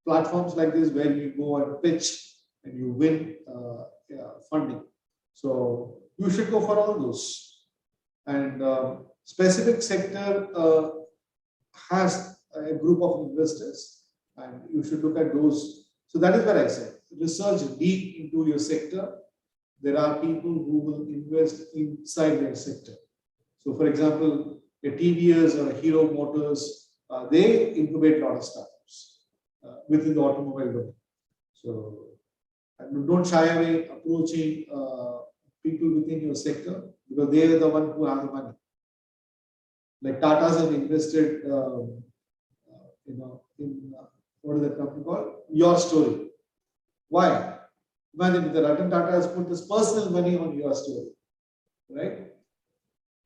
platforms like this where you go and pitch and you win funding. So you should go for all those. And specific sector has a group of investors, and you should look at those. So that is what I said. Research deep into your sector. There are people who will invest inside their sector. So, for example, a TVS or a Hero Motors, they incubate a lot of startups within the automobile domain. So, don't shy away approaching people within your sector because they are the one who have the money. Like Tata's have invested, in what is that company called? Your Story. Why? Imagine the Ratan Tata has put his personal money on Your Story, right?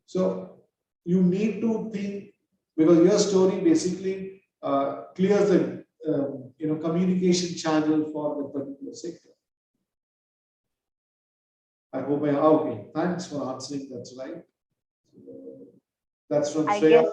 So you need to think because Your Story basically clears the communication channel for the particular sector. I hope okay. Thanks for answering. That's right. That's from Shreya.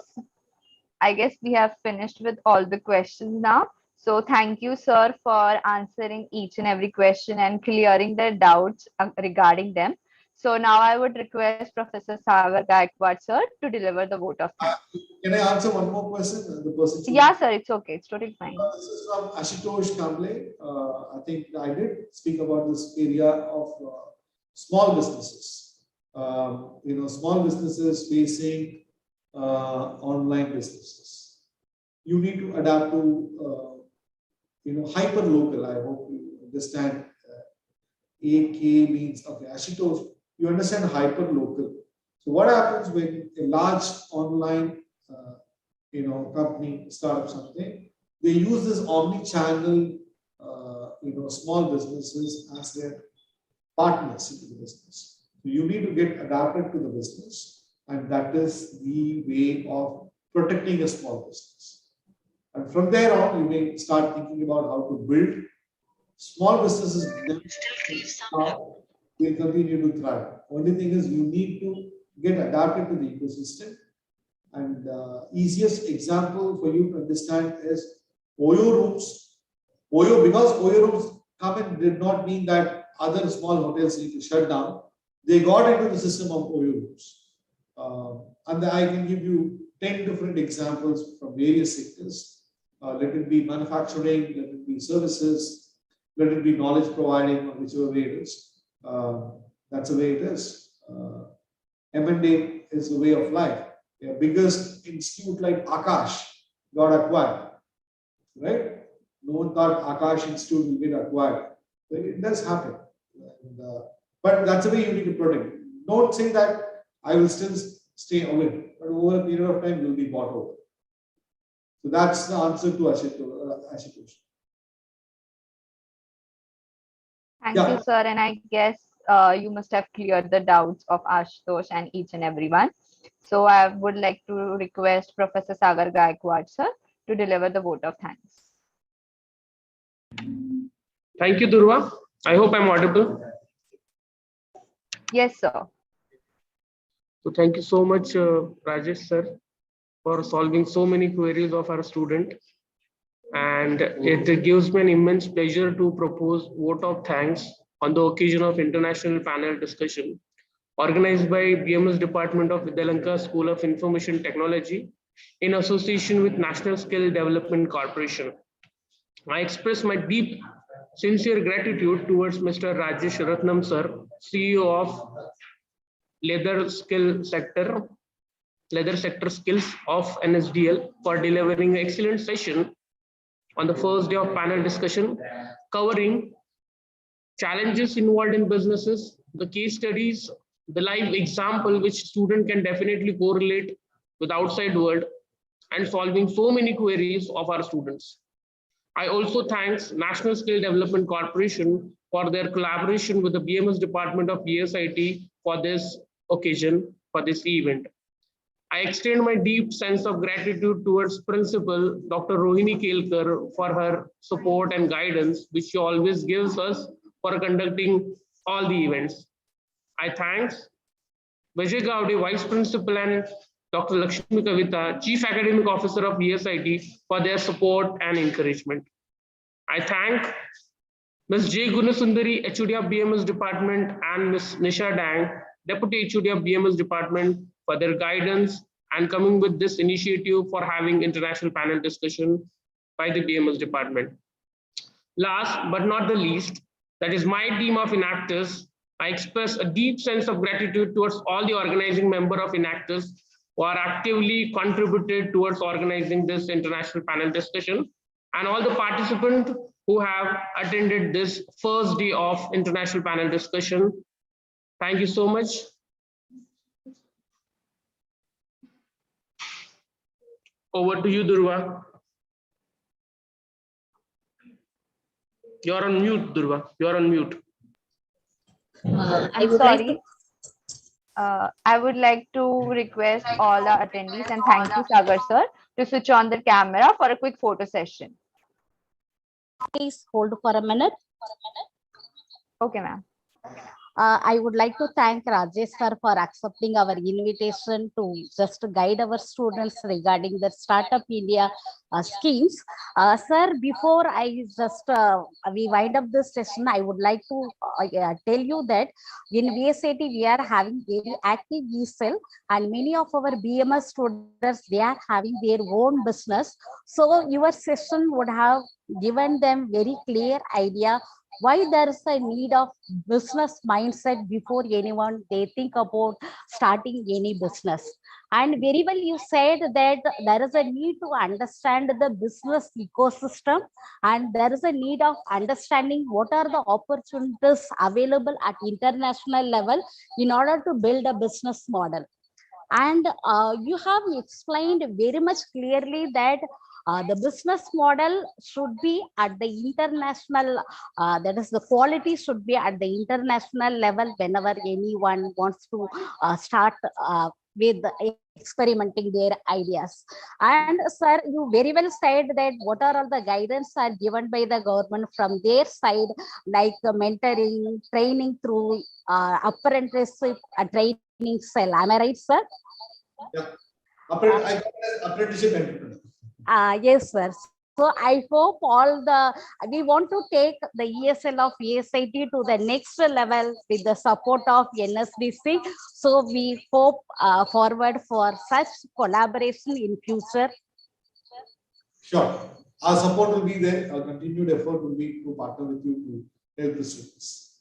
I guess we have finished with all the questions now. So thank you, sir, for answering each and every question and clearing their doubts regarding them. So now I would request Professor Sagar Gaikwad, sir, to deliver the vote of thanks. Can I answer one more question? The person. Yeah, sir, it's okay. It's totally fine. This is from Ashutosh Kamble. I think I did speak about this area of small businesses. Small businesses facing online businesses. You need to adapt to hyper local. I hope you understand. AK means okay. Ashutosh, you understand hyper local. So what happens when a large online company startup something? They use this omni-channel small businesses as their partners into the business. So you need to get adapted to the business, and that is the way of protecting a small business. And from there on, you may start thinking about how to build small businesses. Will continue to thrive. Only thing is you need to get adapted to the ecosystem. And easiest example for you to understand is Oyo rooms. Because Oyo rooms come in did not mean that other small hotels need to shut down. They got into the system of Oyo rooms. And I can give you 10 different examples from various sectors. Let it be manufacturing, let it be services, let it be knowledge providing, or whichever way it is. That's the way it is. M&A is the way of life. a biggest institute like Akash got acquired, right? No one thought Akash Institute will get acquired. So it does happen. And, but that's the way you need to protect. Don't think that I will still stay away, but over a period of time, will be bought over. So that's the answer to Ashutosh. Thank Yeah. you, sir. And I guess you must have cleared the doubts of Ashutosh and each and everyone. So I would like to request Professor Sagar Gaikwad, sir, to deliver the vote of thanks. Thank you, Durva. I hope I'm audible. Yes, sir. So thank you so much, Rajesh sir, for solving so many queries of our student. And it gives me an immense pleasure to propose vote of thanks on the occasion of international panel discussion organized by BMS Department of Vidyalanka School of Information Technology in association with National Skill Development Corporation. I express my deep, sincere gratitude towards Mr. Rajesh Ratnam sir, CEO of Leather Sector Skills of NSDL for delivering an excellent session on the first day of panel discussion covering challenges involved in businesses, the case studies, the live example which student can definitely correlate with outside world and solving so many queries of our students. I also thanks National Skill Development Corporation for their collaboration with the BMS Department of VSIT for this occasion, for this event. I extend my deep sense of gratitude towards Principal Dr. Rohini Kelkar for her support and guidance, which she always gives us for conducting all the events. I thanks Vijay Gowde, Vice Principal, and Dr. Lakshmi Kavita, Chief Academic Officer of VSIT, for their support and encouragement. I thank Ms. J. Gunasundari, HOD of BMS Department, and Ms. Nisha Dang, Deputy HOD of BMS Department, for their guidance and coming with this initiative for having international panel discussion by the BMS Department. Last but not the least, that is my team of enactors. I express a deep sense of gratitude towards all the organizing member of enactors who are actively contributed towards organizing this international panel discussion and all the participants who have attended this first day of international panel discussion. Thank you so much. Over to you, Durva. You're on mute, Durva. You're on mute. I I'm would like to sorry. I would like to request all the attendees and thank you, Sagar sir, to switch on the camera for a quick photo session. please hold for a minute. Okay, ma'am. I would like to thank Rajesh sir for accepting our invitation to just guide our students regarding the Startup India schemes. Sir, before I just we wind up this session, I would like to tell you that in VSAT we are having very active e-cell, and many of our BMS students, they are having their own business. So your session would have given them very clear idea why there is a need of business mindset before anyone they think about starting any business. And very well you said that there is a need to understand the business ecosystem, and there is a need of understanding what are the opportunities available at international level in order to build a business model. And you have explained very much clearly that the business model should be at the international, that is the quality should be at the international level whenever anyone wants to start with experimenting their ideas. And sir, you very well said that what are all the guidance are given by the government from their side, like mentoring, training through apprenticeship, training cell. Am I right, sir? Yeah. I got an apprenticeship entrepreneur. Yes, sir. So I hope we want to take the ESL of ESIT to the next level with the support of NSDC. So we hope forward for such collaboration in future. Sure. Our support will be there. Our continued effort will be to partner with you to help the students.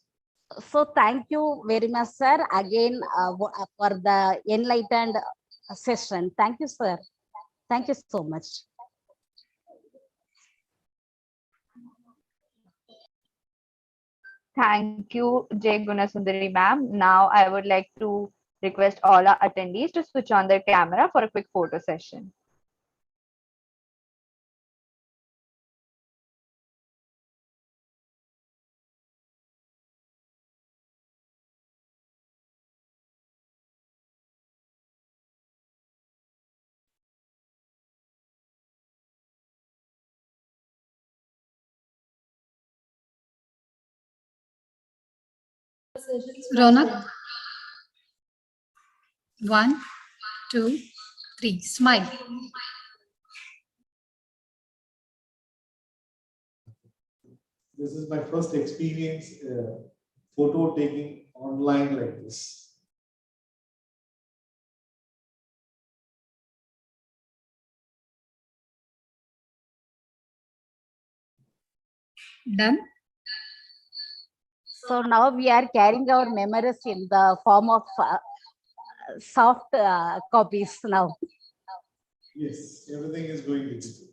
So thank you very much, sir, again for the enlightened session. Thank you, sir. Thank you so much. Thank you, Jay Gunasundari ma'am. Now I would like to request all our attendees to switch on their camera for a quick photo session. Ronak. 1, 2, 3. Smile. This is my first experience photo taking online like this. Done. So now we are carrying our memories in the form of soft copies now. Yes, everything is going digital.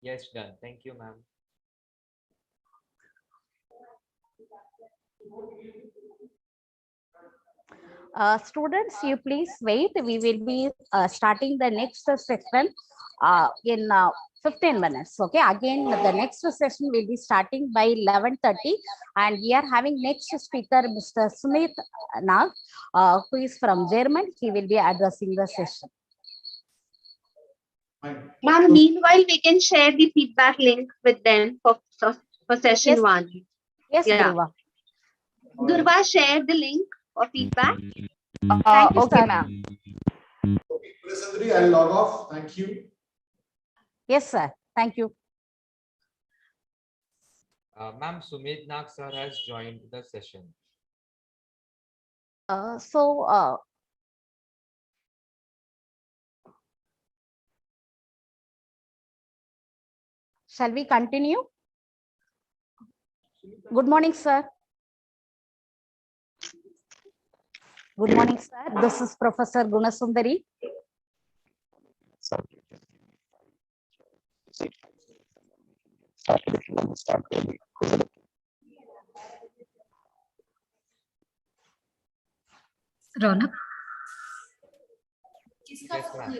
Yes, done. Thank you, ma'am. Students, you please wait. We will be starting the next session in 15 minutes. Okay, again, the next session will be starting by 11:30. And we are having next speaker, Mr. Sumit Nag, who is from Germany. He will be addressing the session. Ma'am, meanwhile, we can share the feedback link with them for session Yes. 1. Yes, Yeah. Durva. Durva, share the link for feedback. Thank you, Okay, sir. ma'am. Okay, Gunasundari, I'll log off. Thank you. Yes, sir. Thank you. Ma'am, Sumit Nag sir has joined the session. Shall we continue? Good morning, sir. Good morning, sir. This is Professor Gunasundari. Ronak. Yes, ma'am.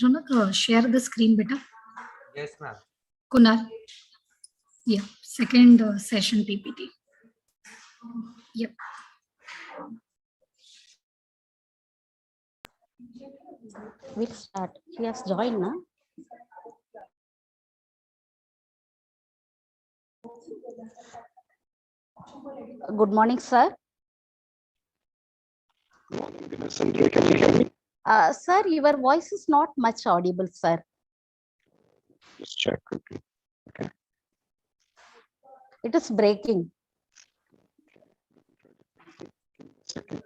Ronak, share the screen, beta. Yes, ma'am. Kunal. Yeah, second session PPT. Yep. We'll start. He has joined, na? Good morning, sir. Can you hear me? Sir, your voice is not much audible, sir. Just check quickly. Okay. It is breaking. Second.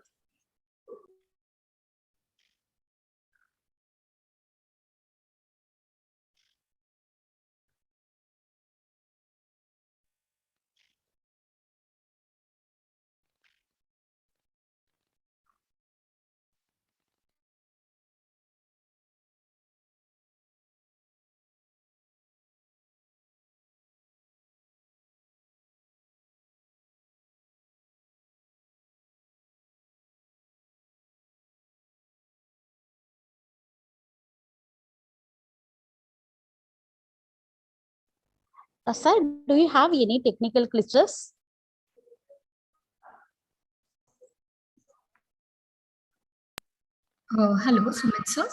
Sir, do you have any technical glitches? Hello, Sumit sir.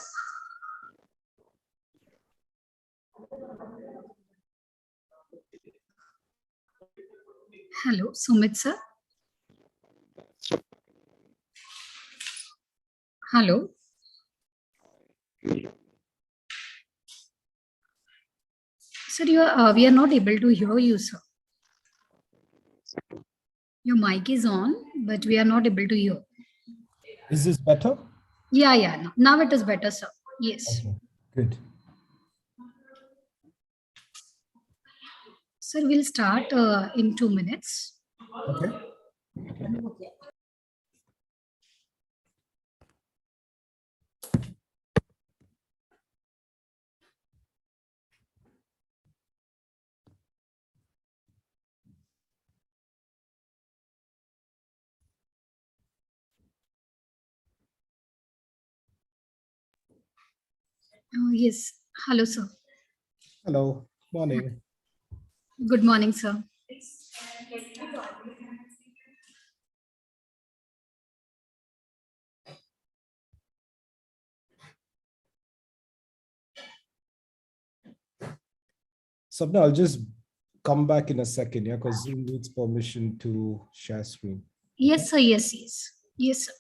Hello, Sumit sir. Hello. Sir, we are not able to hear you, sir. Your mic is on, but we are not able to hear. Is this better? Yeah. Now it is better, sir. Yes. Okay, good. Sir, we'll start in 2 minutes. Okay. Yes. Hello, sir. Hello. Morning. Good morning, sir. Sabna, I'll just come back in a second, yeah, because Zoom needs permission to share screen. Yes, sir. Yes, yes. Yes, sir.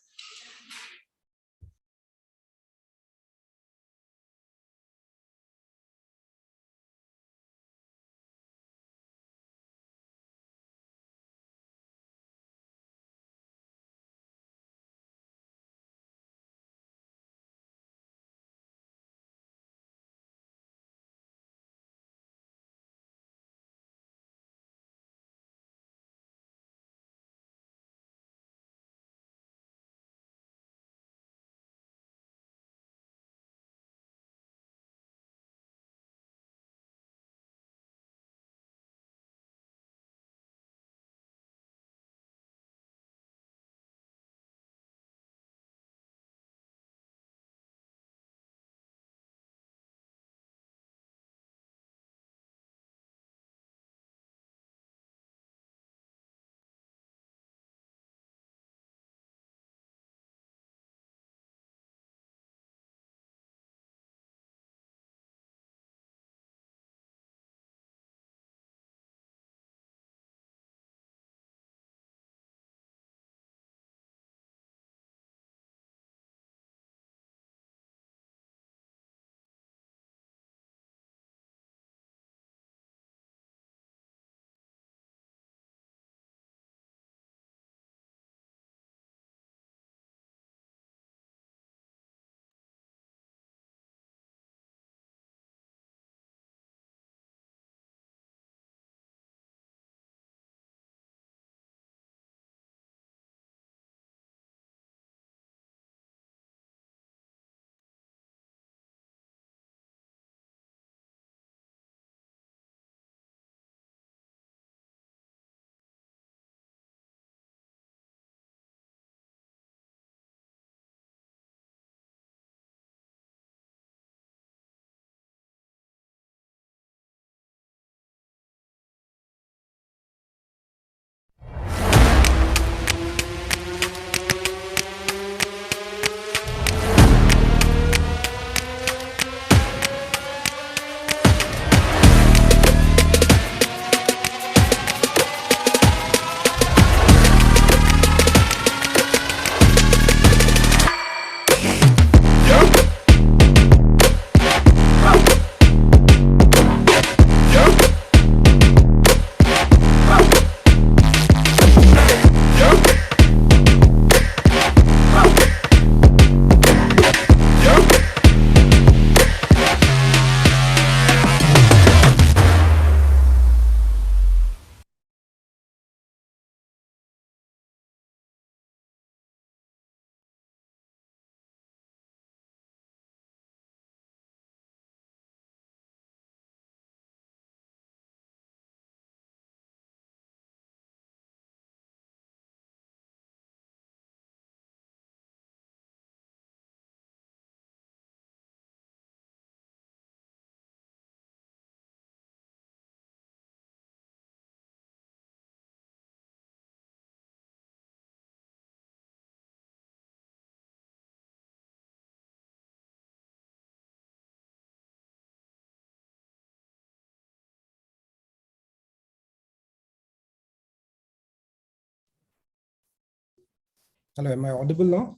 Hello, am I audible now?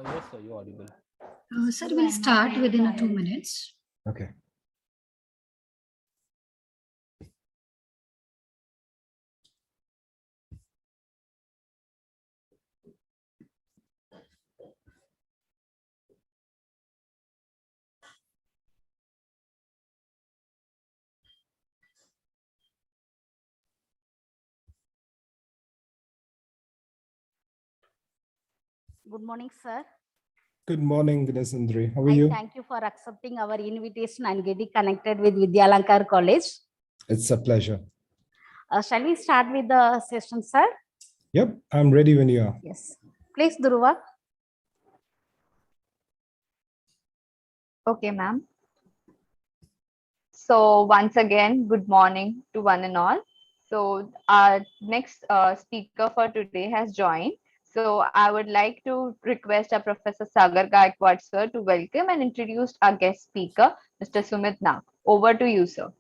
Yes, sir, you're audible. Sir, we'll start within 2 minutes. Okay. Good morning, sir. Good morning, Gunasundari. How are I you? thank you for accepting our invitation and getting connected with Vidyalankar College. It's a pleasure. Shall we start with the session, sir? Yep, I'm ready when you are. Yes. Please, Dhruva. Okay, ma'am. So once again, good morning to one and all. So our next speaker for today has joined. So I would like to request our Professor Sagar Gaikwad sir to welcome and introduce our guest speaker, Mr. Sumit Nag. Over to you, sir.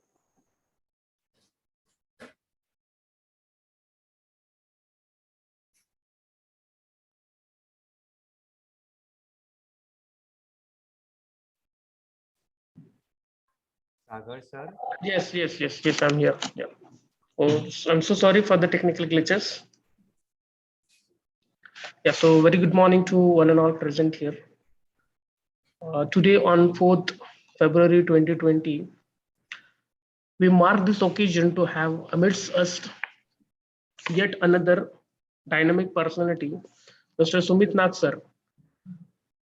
Sagar sir. Yes, I'm here. Yeah. Oh, I'm so sorry for the technical glitches. Yeah, so very good morning to one and all present here. Today on 4th February 2020, we mark this occasion to have amidst us yet another dynamic personality, Mr. Sumit Nag sir.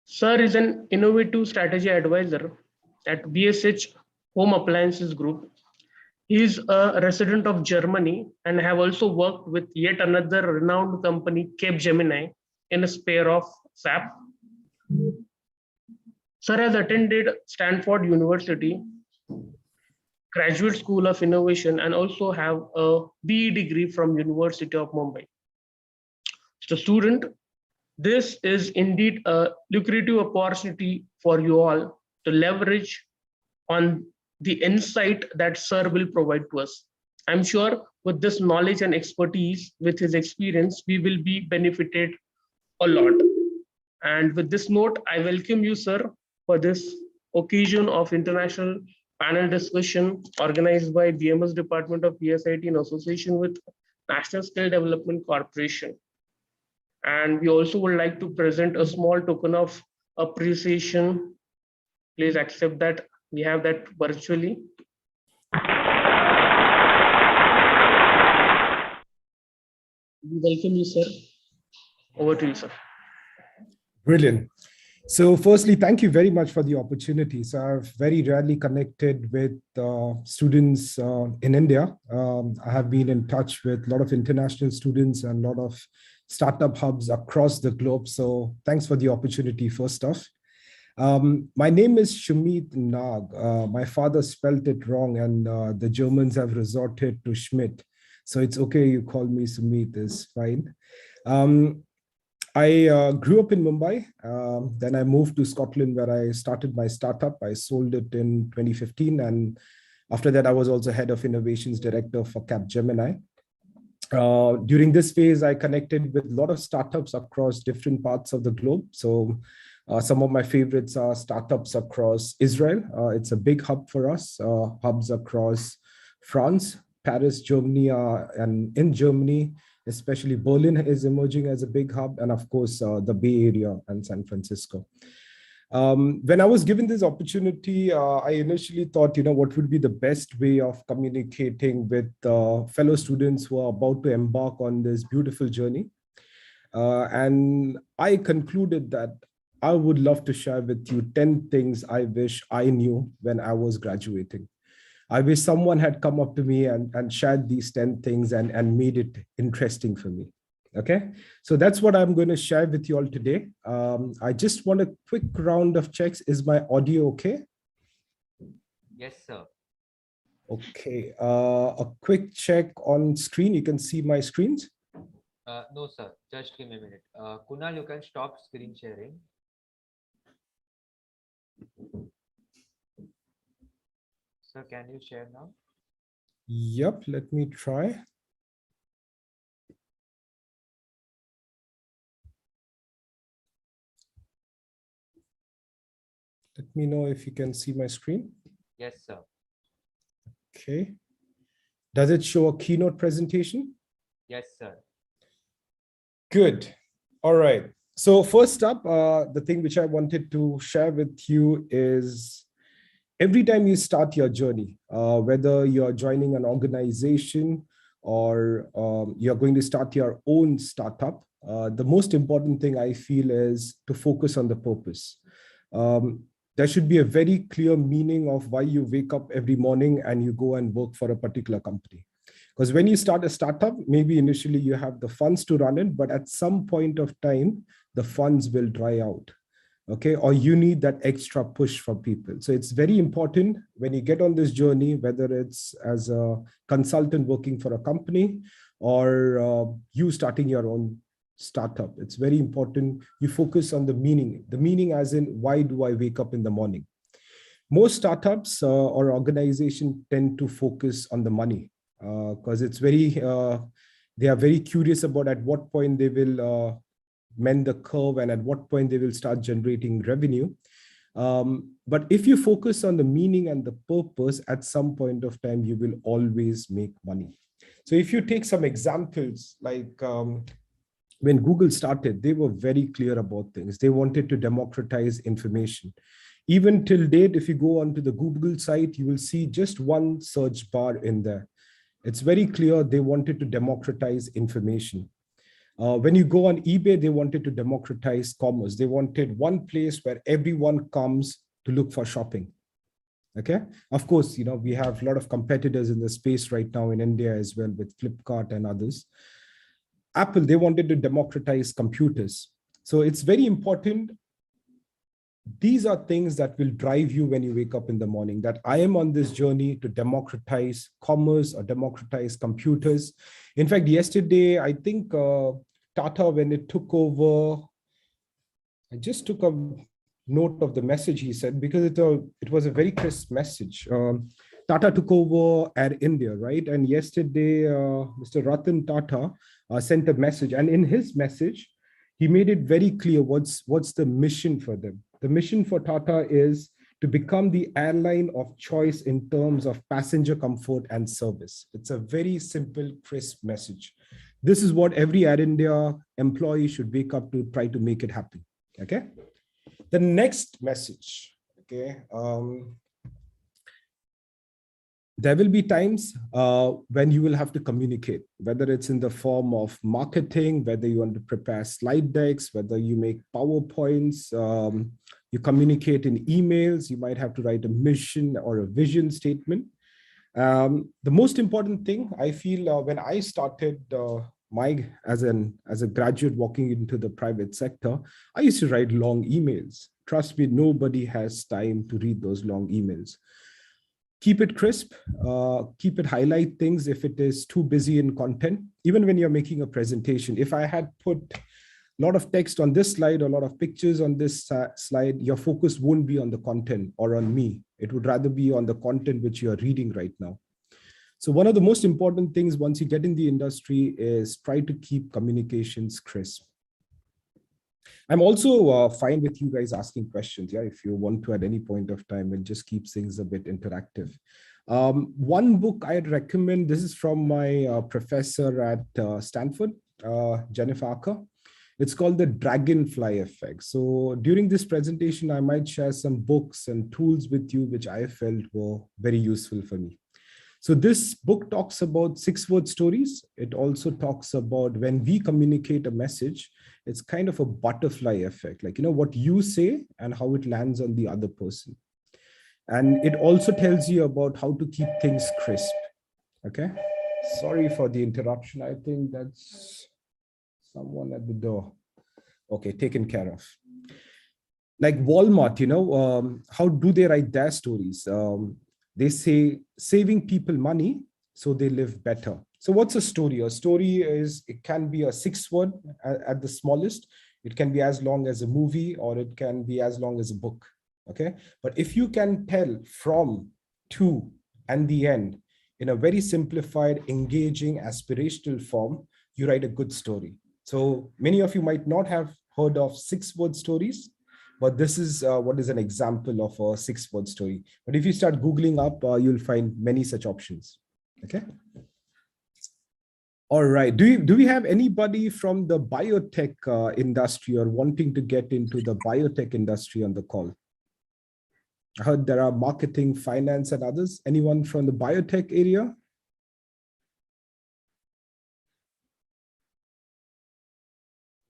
Sir is an innovative strategy advisor at BSH Home Appliances Group. He is a resident of Germany and have also worked with yet another renowned company, Capgemini, in a sphere of SAP. Sir has attended Stanford University, Graduate School of Innovation, and also have a BE degree from University of Mumbai. So student, this is indeed a lucrative opportunity for you all to leverage on the insight that Sir will provide to us. I'm sure with this knowledge and expertise, with his experience, we will be benefited a lot. And with this note, I welcome you, sir, for this occasion of international panel discussion organized by BMS Department of PSIT in association with National Skill Development Corporation. And we also would like to present a small token of appreciation. Please accept that we have that virtually. We welcome you, sir. Over to you, sir. Brilliant. So firstly, thank you very much for the opportunity. So I've very rarely connected with students in India. I have been in touch with a lot of international students and a lot of startup hubs across the globe. So thanks for the opportunity, first off. My name is Sumit Nag. My father spelt it wrong and the Germans have resorted to Schmidt. So it's okay, you call me Sumit, is fine. I grew up in Mumbai. Then I moved to Scotland where I started my startup. I sold it in 2015. And after that, I was also head of innovations director for Capgemini. During this phase, I connected with a lot of startups across different parts of the globe. So some of my favorites are startups across Israel. It's a big hub for us. Hubs across France, Paris, Germany, and in Germany, especially Berlin is emerging as a big hub, and of course, the Bay Area and San Francisco. When I was given this opportunity, I initially thought, what would be the best way of communicating with fellow students who are about to embark on this beautiful journey. And I concluded that I would love to share with you 10 things I wish I knew when I was graduating. I wish someone had come up to me and shared these 10 things and made it interesting for me. Okay, so that's what I'm going to share with you all today. I just want a quick round of checks. Is my audio okay? Yes, sir. Okay, a quick check on screen. You can see my screens. No, sir. Just give me a minute. Kunal, you can stop screen sharing. Sir, can you share now? Yep, let me try. Let me know if you can see my screen. Yes, sir. Okay. Does it show a keynote presentation? Yes, sir. Good. All right. So first up, the thing which I wanted to share with you is every time you start your journey, whether you're joining an organization or you're going to start your own startup, the most important thing I feel is to focus on the purpose. There should be a very clear meaning of why you wake up every morning and you go and work for a particular company. Because when you start a startup, maybe initially you have the funds to run it, but at some point of time, the funds will dry out. Okay, or you need that extra push from people. So it's very important when you get on this journey, whether it's as a consultant working for a company or you starting your own startup, it's very important you focus on the meaning as in, why do I wake up in the morning? Most startups or organizations tend to focus on the money because it's very, they are very curious about at what point they will mend the curve and at what point they will start generating revenue. But if you focus on the meaning and the purpose, at some point of time, you will always make money. So if you take some examples, like when Google started, they were very clear about things. They wanted to democratize information. Even till date, if you go onto the Google site, you will see just one search bar in there. It's very clear they wanted to democratize information. When you go on eBay, they wanted to democratize commerce. They wanted one place where everyone comes to look for shopping. Okay. Of course, we have a lot of competitors in the space right now in India as well with Flipkart and others. Apple, they wanted to democratize computers. So it's very important. These are things that will drive you when you wake up in the morning, that I am on this journey to democratize commerce or democratize computers. In fact, yesterday, I think Tata, when it took over, I just took a note of the message he said, because it was a very crisp message. Tata took over Air India, right? And yesterday, Mr. Ratan Tata sent a message. And in his message, he made it very clear what's the mission for them. The mission for Tata is to become the airline of choice in terms of passenger comfort and service. It's a very simple, crisp message. This is what every Air India employee should wake up to try to make it happen. Okay. The next message. Okay. There will be times when you will have to communicate, whether it's in the form of marketing, whether you want to prepare slide decks, whether you make PowerPoints, you communicate in emails, you might have to write a mission or a vision statement. The most important thing I feel when I started as a graduate walking into the private sector, I used to write long emails. Trust me, nobody has time to read those long emails. Keep it crisp, keep it highlight things if it is too busy in content. Even when you're making a presentation, if I had put a lot of text on this slide, a lot of pictures on this slide, your focus won't be on the content or on me. It would rather be on the content which you're reading right now. So one of the most important things once you get in the industry is try to keep communications crisp. I'm also fine with you guys asking questions. Yeah, if you want to at any point of time, and just keep things a bit interactive. One book I'd recommend, this is from my professor at Stanford, Jennifer Acker. It's called The Dragonfly Effect. So during this presentation, I might share some books and tools with you, which I felt were very useful for me. So this book talks about 6-word stories. It also talks about when we communicate a message, it's kind of a butterfly effect, like, what you say and how it lands on the other person. And it also tells you about how to keep things crisp. Okay. Sorry for the interruption. I think that's someone at the door. Okay, taken care of. Like Walmart, how do they write their stories? They say saving people money so they live better. So what's a story? A story it can be a 6-word at the smallest. It can be as long as a movie, or it can be as long as a book. Okay. But if you can tell from, to, and the end in a very simplified, engaging, aspirational form, you write a good story. So many of you might not have heard of 6-word stories, but this is what is an example of a 6-word story. But if you start Googling up, you'll find many such options. Okay. All right. Do we have anybody from the biotech industry or wanting to get into the biotech industry on the call? I heard there are marketing, finance, and others. Anyone from the biotech area?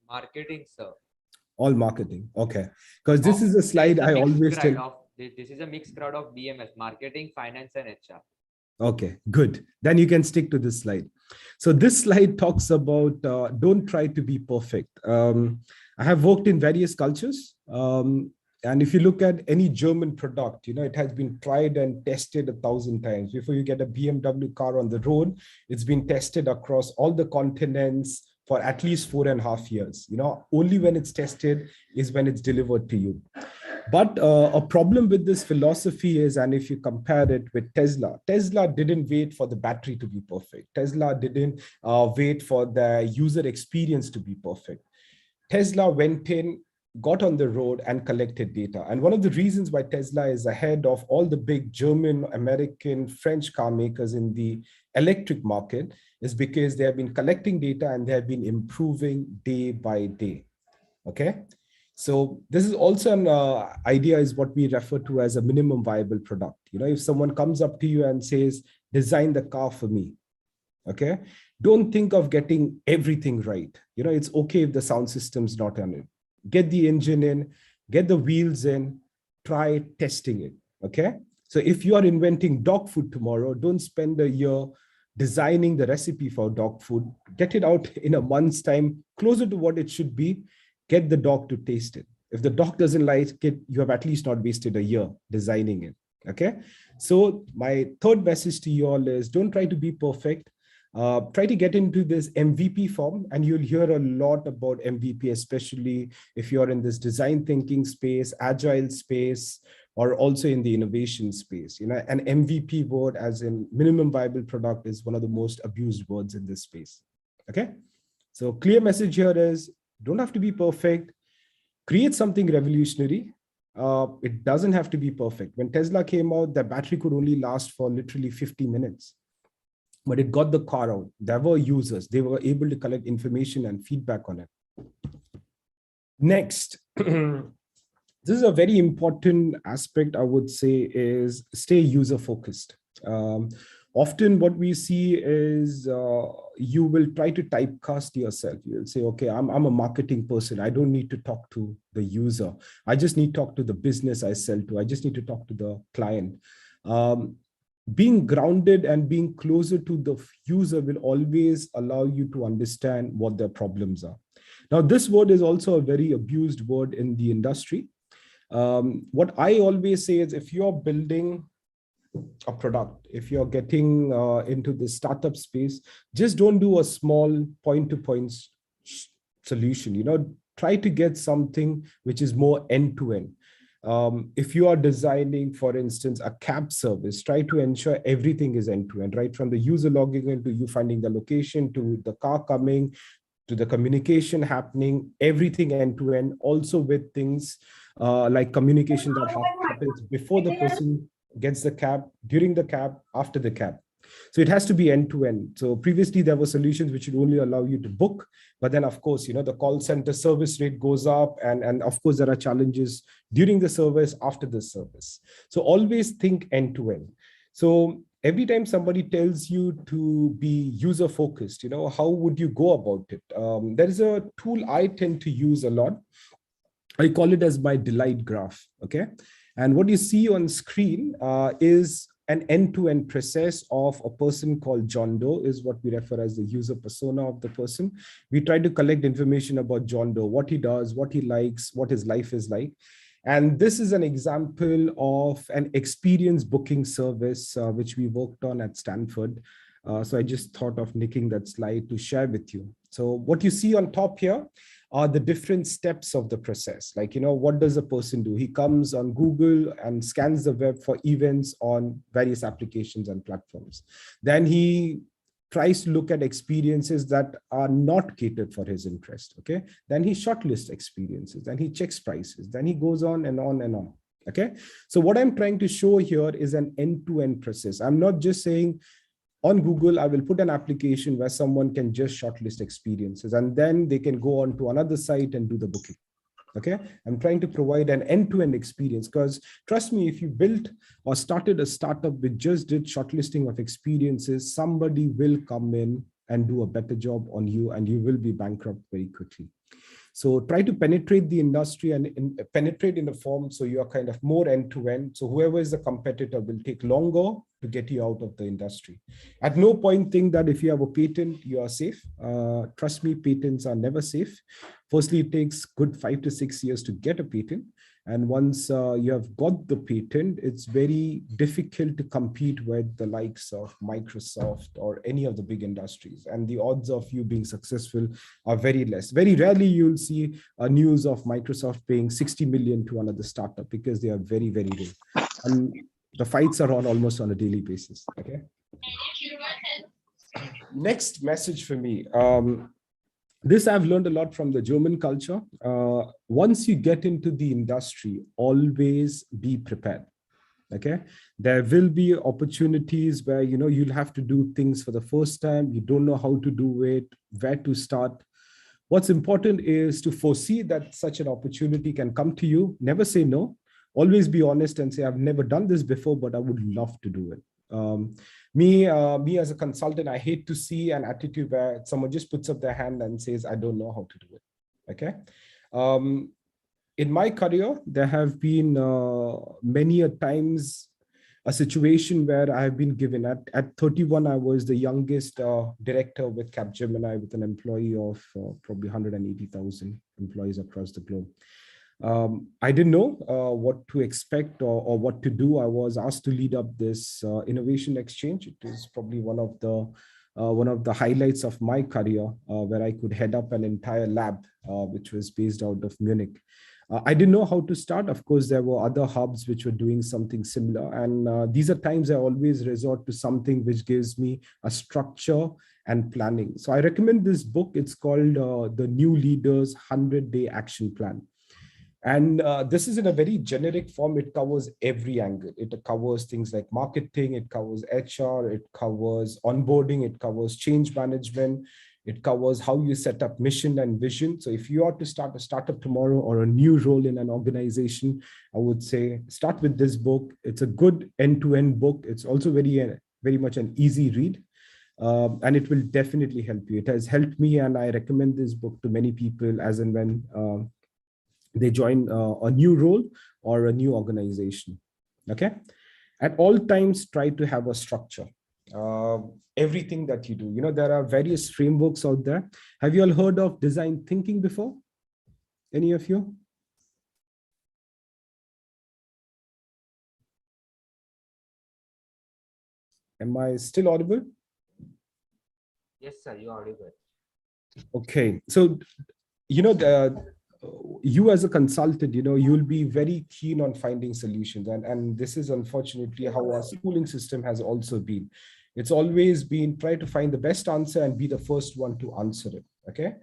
Marketing, sir. All marketing. Okay. Because this Of- is a slide there's I a mixed always crowd tell. of this is a mixed crowd of BMS, marketing, finance, and HR. Okay, good. Then you can stick to this slide. So this slide talks about don't try to be perfect. I have worked in various cultures. And if you look at any German product, it has been tried and tested 1,000 times. Before you get a BMW car on the road, it's been tested across all the continents for at least 4.5 years. Only when it's tested is when it's delivered to you. But a problem with this philosophy is, and if you compare it with Tesla, Tesla didn't wait for the battery to be perfect. Tesla didn't wait for the user experience to be perfect. Tesla went in, got on the road and collected data. And one of the reasons why Tesla is ahead of all the big German, American, French car makers in the electric market is because they have been collecting data and they have been improving day by day. Okay. So this is also an idea is what we refer to as a minimum viable product. If someone comes up to you and says, design the car for me, okay, don't think of getting everything right. It's okay if the sound system's not on it. Get the engine in, get the wheels in, try testing it, okay? So if you are inventing dog food tomorrow, don't spend a year designing the recipe for dog food. Get it out in a month's time, closer to what it should be. Get the dog to taste it. If the dog doesn't like it, you have at least not wasted a year designing it. Okay. So my third message to you all is don't try to be perfect. Try to get into this MVP form, and you'll hear a lot about MVP, especially if you're in this design thinking space, agile space, or also in the innovation space. An MVP word, as in minimum viable product, is one of the most abused words in this space. Okay. So clear message here is, don't have to be perfect. Create something revolutionary. It doesn't have to be perfect. When Tesla came out, the battery could only last for literally 50 minutes. But it got the car out. There were users. They were able to collect information and feedback on it. Next, this is a very important aspect, I would say, is stay user-focused. Often what we see is you will try to typecast yourself. You'll say, okay, I'm a marketing person. I don't need to talk to the user. I just need to talk to the business I sell to. I just need to talk to the client. Being grounded and being closer to the user will always allow you to understand what their problems are. Now, this word is also a very abused word in the industry. What I always say is, if you're building a product, if you're getting into the startup space, just don't do a small point-to-point solution. Try to get something which is more end-to-end. If you are designing, for instance, a cab service, try to ensure everything is end-to-end, right? From the user logging in to you finding the location, to the car coming, to the communication happening, everything end-to-end. Also with things like communication that happens before the person gets the cab, during the cab, after the cab. So it has to be end-to-end. So previously there were solutions which would only allow you to book, but then of course, the call center service rate goes up, and of course there are challenges during the service, after the service. So always think end-to-end. So every time somebody tells you to be user-focused, how would you go about it? There is a tool I tend to use a lot. I call it as my delight graph, okay? And what you see on screen is an end-to-end process of a person called John Doe, is what we refer as the user persona of the person. We try to collect information about John Doe, what he does, what he likes, what his life is like. And this is an example of an experience booking service, which we worked on at Stanford. So I just thought of nicking that slide to share with you. So what you see on top here are the different steps of the process. Like, what does a person do? He comes on Google and scans the web for events on various applications and platforms. Then he tries to look at experiences that are not catered for his interest, okay? Then he shortlists experiences, then he checks prices, then he goes on and on and on, okay? So what I'm trying to show here is an end-to-end process. I'm not just saying, on Google, I will put an application where someone can just shortlist experiences and then they can go on to another site and do the booking. Okay, I'm trying to provide an end-to-end experience, because trust me, if you built or started a startup which just did shortlisting of experiences, somebody will come in and do a better job on you, and you will be bankrupt very quickly. So try to penetrate the industry and penetrate in the form so you are kind of more end to end. So whoever is the competitor will take longer to get you out of the industry. At no point think that if you have a patent, you are safe. Trust me, patents are never safe. Firstly, it takes good 5 to 6 years to get a patent. And once you have got the patent, it's very difficult to compete with the likes of Microsoft or any of the big industries. And the odds of you being successful are very less. Very rarely you'll see a news of Microsoft paying 60 million to another startup, because they are very, very rare. And the fights are on almost on a daily basis. Okay. Next message for me. This I've learned a lot from the German culture. Once you get into the industry, always be prepared. Okay, there will be opportunities where you'll have to do things for the first time. You don't know how to do it, where to start. What's important is to foresee that such an opportunity can come to you. Never say no. Always be honest and say, I've never done this before, but I would love to do it. Me as a consultant, I hate to see an attitude where someone just puts up their hand and says, I don't know how to do it. Okay. In my career, there have been many a times a situation where I have been given at 31, I was the youngest director with Capgemini, with an employee of probably 180,000 employees across the globe. I didn't know what to expect or what to do. I was asked to lead up this innovation exchange. It is probably one of the highlights of my career, where I could head up an entire lab, which was based out of Munich. I didn't know how to start. Of course, there were other hubs which were doing something similar. And these are times I always resort to something which gives me a structure and planning. So I recommend this book. It's called The New Leader's 100-Day Action Plan. And this is in a very generic form. It covers every angle. It covers things like marketing, it covers HR, it covers onboarding, it covers change management, it covers how you set up mission and vision. So if you are to start a startup tomorrow or a new role in an organization, I would say start with this book. It's a good end-to-end book. It's also very much an easy read. And it will definitely help you. It has helped me, and I recommend this book to many people as and when they join a new role or a new organization. Okay. At all times, try to have a structure. Everything that you do, there are various frameworks out there. Have you all heard of design thinking before? Any of you? Am I still audible? Yes, sir, you're audible. Okay. So, you as a consultant, you'll be very keen on finding solutions. And this is unfortunately how our schooling system has also been. It's always been try to find the best answer and be the first one to answer it. Okay.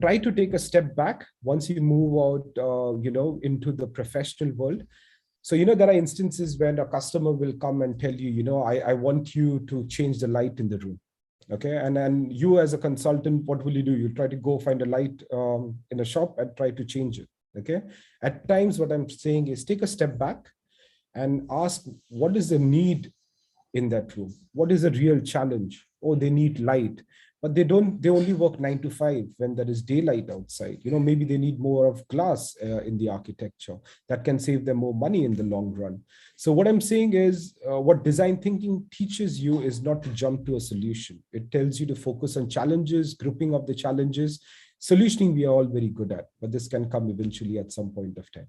Try to take a step back once you move out, into the professional world. So, there are instances when a customer will come and tell you, I want you to change the light in the room. Okay, and then you as a consultant, what will you do? You try to go find a light in a shop and try to change it. Okay, at times what I'm saying is take a step back and ask, what is the need in that room? What is the real challenge? Oh, they need light, but they only work 9 to 5 when there is daylight outside. Maybe they need more of glass in the architecture that can save them more money in the long run. So what I'm saying is what design thinking teaches you is not to jump to a solution. It tells you to focus on challenges, grouping of the challenges. Solutioning we are all very good at, but this can come eventually at some point of time.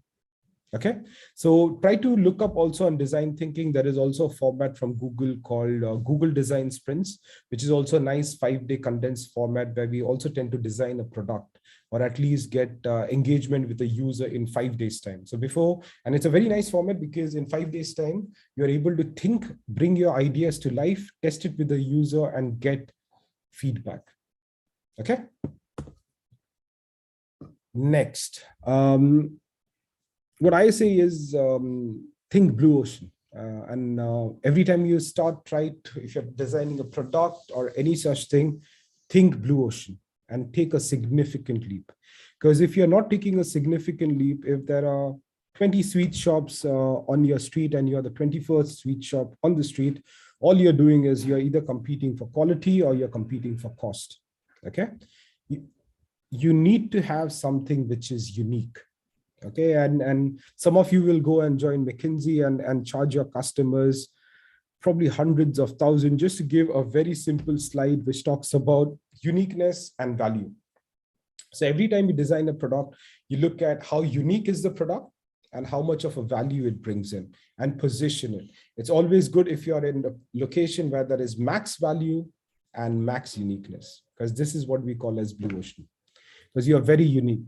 Okay, so try to look up also on design thinking. There is also a format from Google called Google Design Sprints, which is also a nice 5-day condensed format where we also tend to design a product or at least get engagement with the user in 5 days time. So and it's a very nice format because in 5 days time, you're able to think, bring your ideas to life, test it with the user and get feedback. Okay. Next. What I say is think blue ocean. Every time you start, if you're designing a product or any such thing, think blue ocean and take a significant leap. Because if you're not taking a significant leap, if there are 20 sweet shops on your street and you're the 21st sweet shop on the street, all you're doing is you're either competing for quality or you're competing for cost. Okay. You need to have something which is unique. Okay. And some of you will go and join McKinsey and charge your customers probably hundreds of thousands just to give a very simple slide which talks about uniqueness and value. So every time you design a product, you look at how unique is the product and how much of a value it brings in and position it. It's always good if you're in a location where there is max value and max uniqueness, because this is what we call as blue ocean, because you're very unique.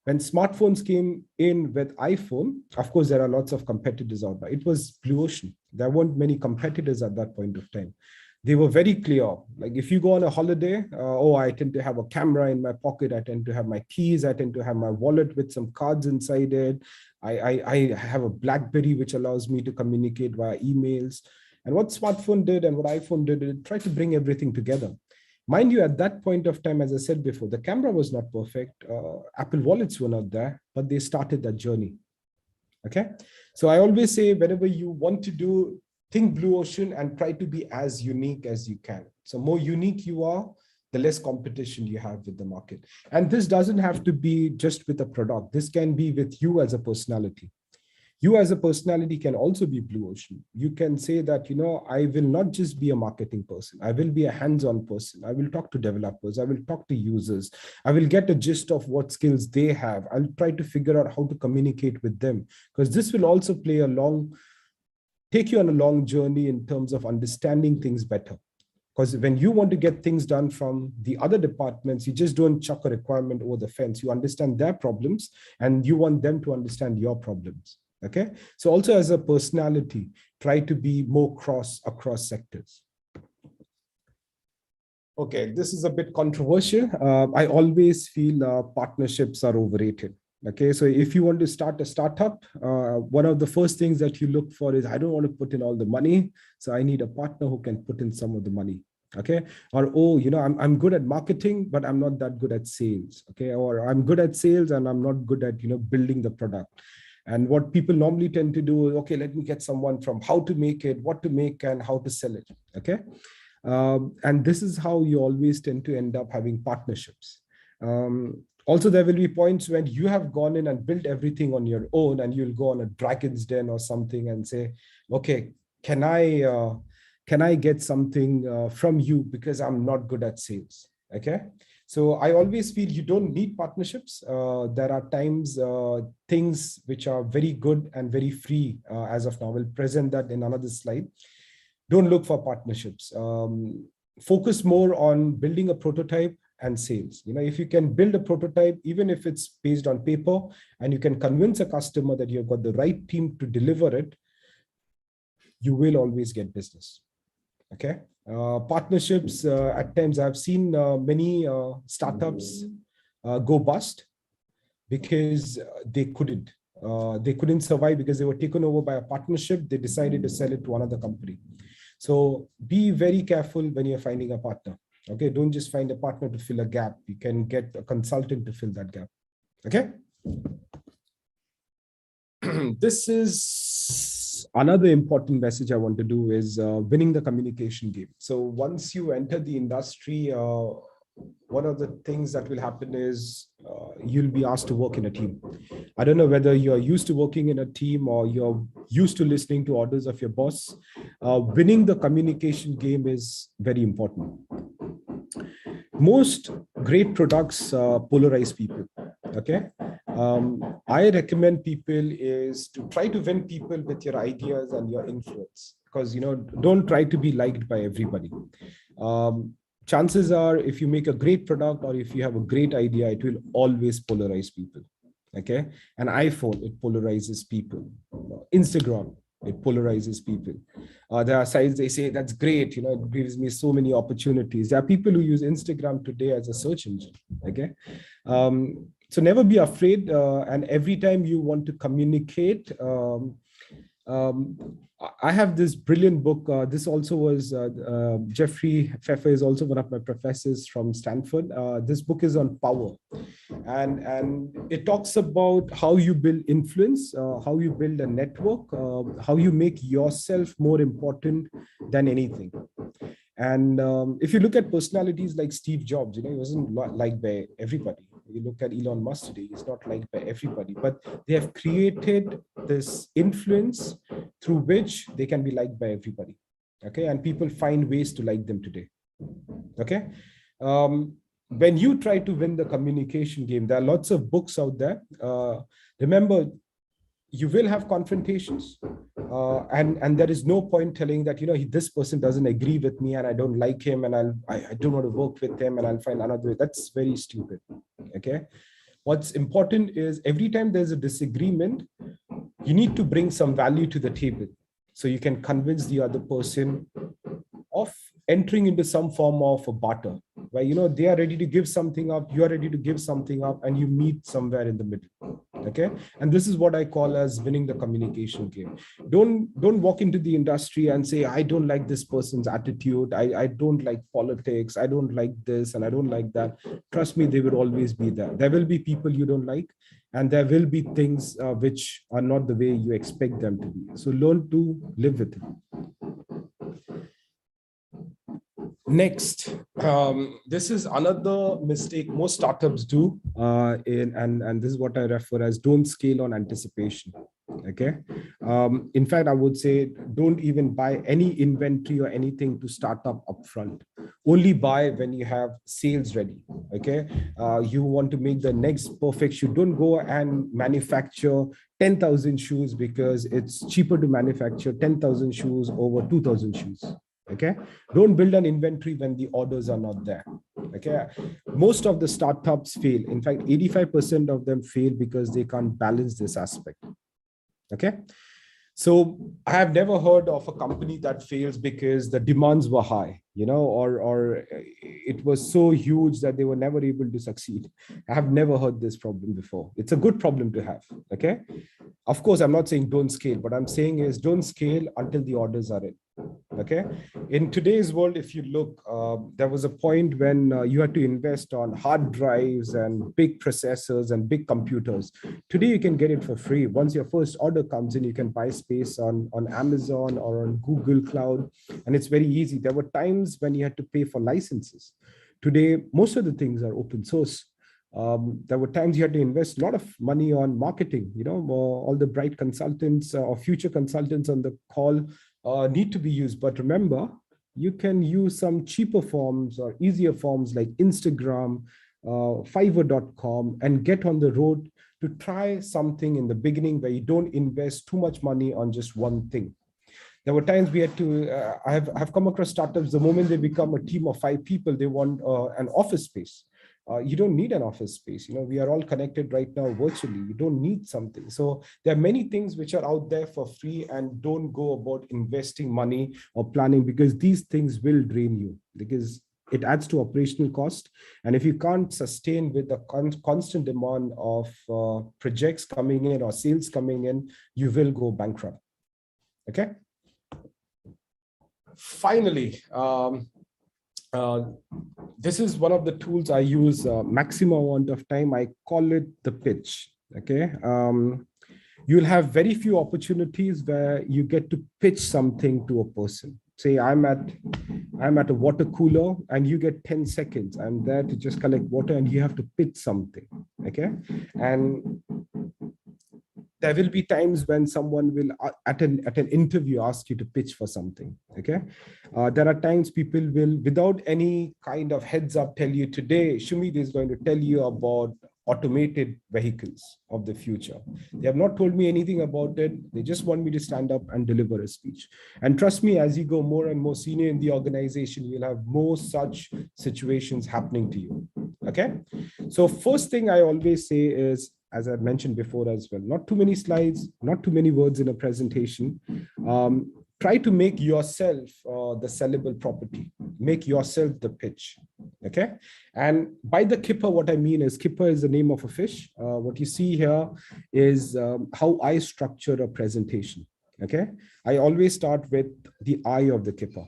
When smartphones came in with iPhone, of course, there are lots of competitors out there. It was blue ocean. There weren't many competitors at that point of time. They were very clear. Like if you go on a holiday, I tend to have a camera in my pocket. I tend to have my keys. I tend to have my wallet with some cards inside it. I have a BlackBerry, which allows me to communicate via emails. And what smartphone did and what iPhone did, it tried to bring everything together. Mind you, at that point of time, as I said before, the camera was not perfect. Apple wallets were not there, but they started that journey. Okay. So I always say, whenever you want to do, think blue ocean and try to be as unique as you can. So more unique you are, the less competition you have with the market. And this doesn't have to be just with a product. This can be with you as a personality. You as a personality can also be blue ocean. You can say that, I will not just be a marketing person. I will be a hands-on person. I will talk to developers. I will talk to users. I will get a gist of what skills they have. I'll try to figure out how to communicate with them, because this will also take you on a long journey in terms of understanding things better. Because when you want to get things done from the other departments, you just don't chuck a requirement over the fence. You understand their problems and you want them to understand your problems. Okay. So also as a personality, try to be more across sectors. Okay. This is a bit controversial. I always feel partnerships are overrated. Okay. So if you want to start a startup, one of the first things that you look for is, I don't want to put in all the money. So I need a partner who can put in some of the money. Okay. Or, I'm good at marketing, but I'm not that good at sales. Okay. Or I'm good at sales and I'm not good at, building the product. And what people normally tend to do is, okay, let me get someone from how to make it, what to make, and how to sell it. Okay. And this is how you always tend to end up having partnerships. Also, there will be points when you have gone in and built everything on your own, and you'll go on a Dragon's Den or something and say, okay, can I get something from you because I'm not good at sales? Okay. So I always feel you don't need partnerships. There are times things which are very good and very free as of now. We'll present that in another slide. Don't look for partnerships. Focus more on building a prototype and sales. If you can build a prototype, even if it's based on paper, and you can convince a customer that you've got the right team to deliver it, you will always get business. Okay. Partnerships, at times I've seen many startups go bust because they couldn't survive because they were taken over by a partnership. They decided to sell it to another company. So be very careful when you're finding a partner. Okay. Don't just find a partner to fill a gap. You can get a consultant to fill that gap. Okay. This is another important message I want to do is winning the communication game. So once you enter the industry, one of the things that will happen is you'll be asked to work in a team. I don't know whether you're used to working in a team or you're used to listening to orders of your boss. Winning the communication game is very important. Most great products polarize people. Okay. I recommend people is to try to win people with your ideas and your influence, because don't try to be liked by everybody. Chances are, if you make a great product or if you have a great idea, it will always polarize people. Okay. An iPhone, it polarizes people. Instagram, it polarizes people. There are sites, they say, that's great. It gives me so many opportunities. There are people who use Instagram today as a search engine. Okay. So never be afraid. And every time you want to communicate, I have this brilliant book. This also was Jeffrey Pfeffer is also one of my professors from Stanford. This book is on power. And it talks about how you build influence, how you build a network, how you make yourself more important than anything. And if you look at personalities like Steve Jobs, he wasn't liked by everybody. You look at Elon Musk today, he's not liked by everybody, but they have created this influence through which they can be liked by everybody. Okay, and people find ways to like them today. Okay, when you try to win the communication game, there are lots of books out there. Remember, you will have confrontations, and there is no point telling that this person doesn't agree with me and I don't like him and I don't want to work with him and I'll find another way. That's very stupid. Okay, what's important is every time there's a disagreement, you need to bring some value to the table so you can convince the other person of entering into some form of a barter, where they are ready to give something up, you are ready to give something up, and you meet somewhere in the middle. Okay, and this is what I call as winning the communication game. Don't walk into the industry and say, I don't like this person's attitude, I don't like politics, I don't like this and I don't like that. Trust me, they will always be there. There will be people you don't like, and there will be things which are not the way you expect them to be. So learn to live with it. Next, this is another mistake most startups do, and this is what I refer as don't scale on anticipation. Okay, in fact, I would say don't even buy any inventory or anything to start up upfront. Only buy when you have sales ready. Okay, you want to make the next perfect shoe. Don't go and manufacture 10,000 shoes because it's cheaper to manufacture 10,000 shoes over 2,000 shoes. Okay, don't build an inventory when the orders are not there. Okay, most of the startups fail. In fact, 85% of them fail because they can't balance this aspect. Okay, so I have never heard of a company that fails because the demands were high, or it was so huge that they were never able to succeed. I have never heard this problem before. It's a good problem to have. Okay, of course, I'm not saying don't scale, but I'm saying is don't scale until the orders are in. Okay, in today's world, if you look, there was a point when you had to invest on hard drives and big processors and big computers. Today you can get it for free. Once your first order comes in, you can buy space on Amazon or on Google Cloud, and it's very easy. There were times when you had to pay for licenses. Today most of the things are open source. There were times you had to invest a lot of money on marketing. All the bright consultants or future consultants on the call need to be used. But remember, you can use some cheaper forms or easier forms like Instagram, Fiverr.com, and get on the road to try something in the beginning where you don't invest too much money on just one thing. There were times we had to, I've come across startups, the moment they become a team of 5 people, they want an office space. You don't need an office space. We are all connected right now virtually. You don't need something. So there are many things which are out there for free, and don't go about investing money or planning, because these things will drain you, because it adds to operational cost. And if you can't sustain with a constant demand of projects coming in or sales coming in, you will go bankrupt. Okay. Finally, this is one of the tools I use maximum amount of time. I call it the pitch. Okay. You'll have very few opportunities where you get to pitch something to a person. Say I'm at a water cooler and you get 10 seconds. I'm there to just collect water and you have to pitch something. Okay. And there will be times when someone will at an interview ask you to pitch for something. Okay, there are times people will, without any kind of heads up, tell you today Shumit is going to tell you about automated vehicles of the future. They have not told me anything about it. They just want me to stand up and deliver a speech. And trust me, as you go more and more senior in the organization, you'll have more such situations happening to you. Okay, so first thing I always say is, as I mentioned before as well, not too many slides, not too many words in a presentation. Try to make yourself the sellable property. Make yourself the pitch. Okay. And by the kipper, what I mean is, kipper is the name of a fish. What you see here is how I structure a presentation. Okay. I always start with the eye of the kipper.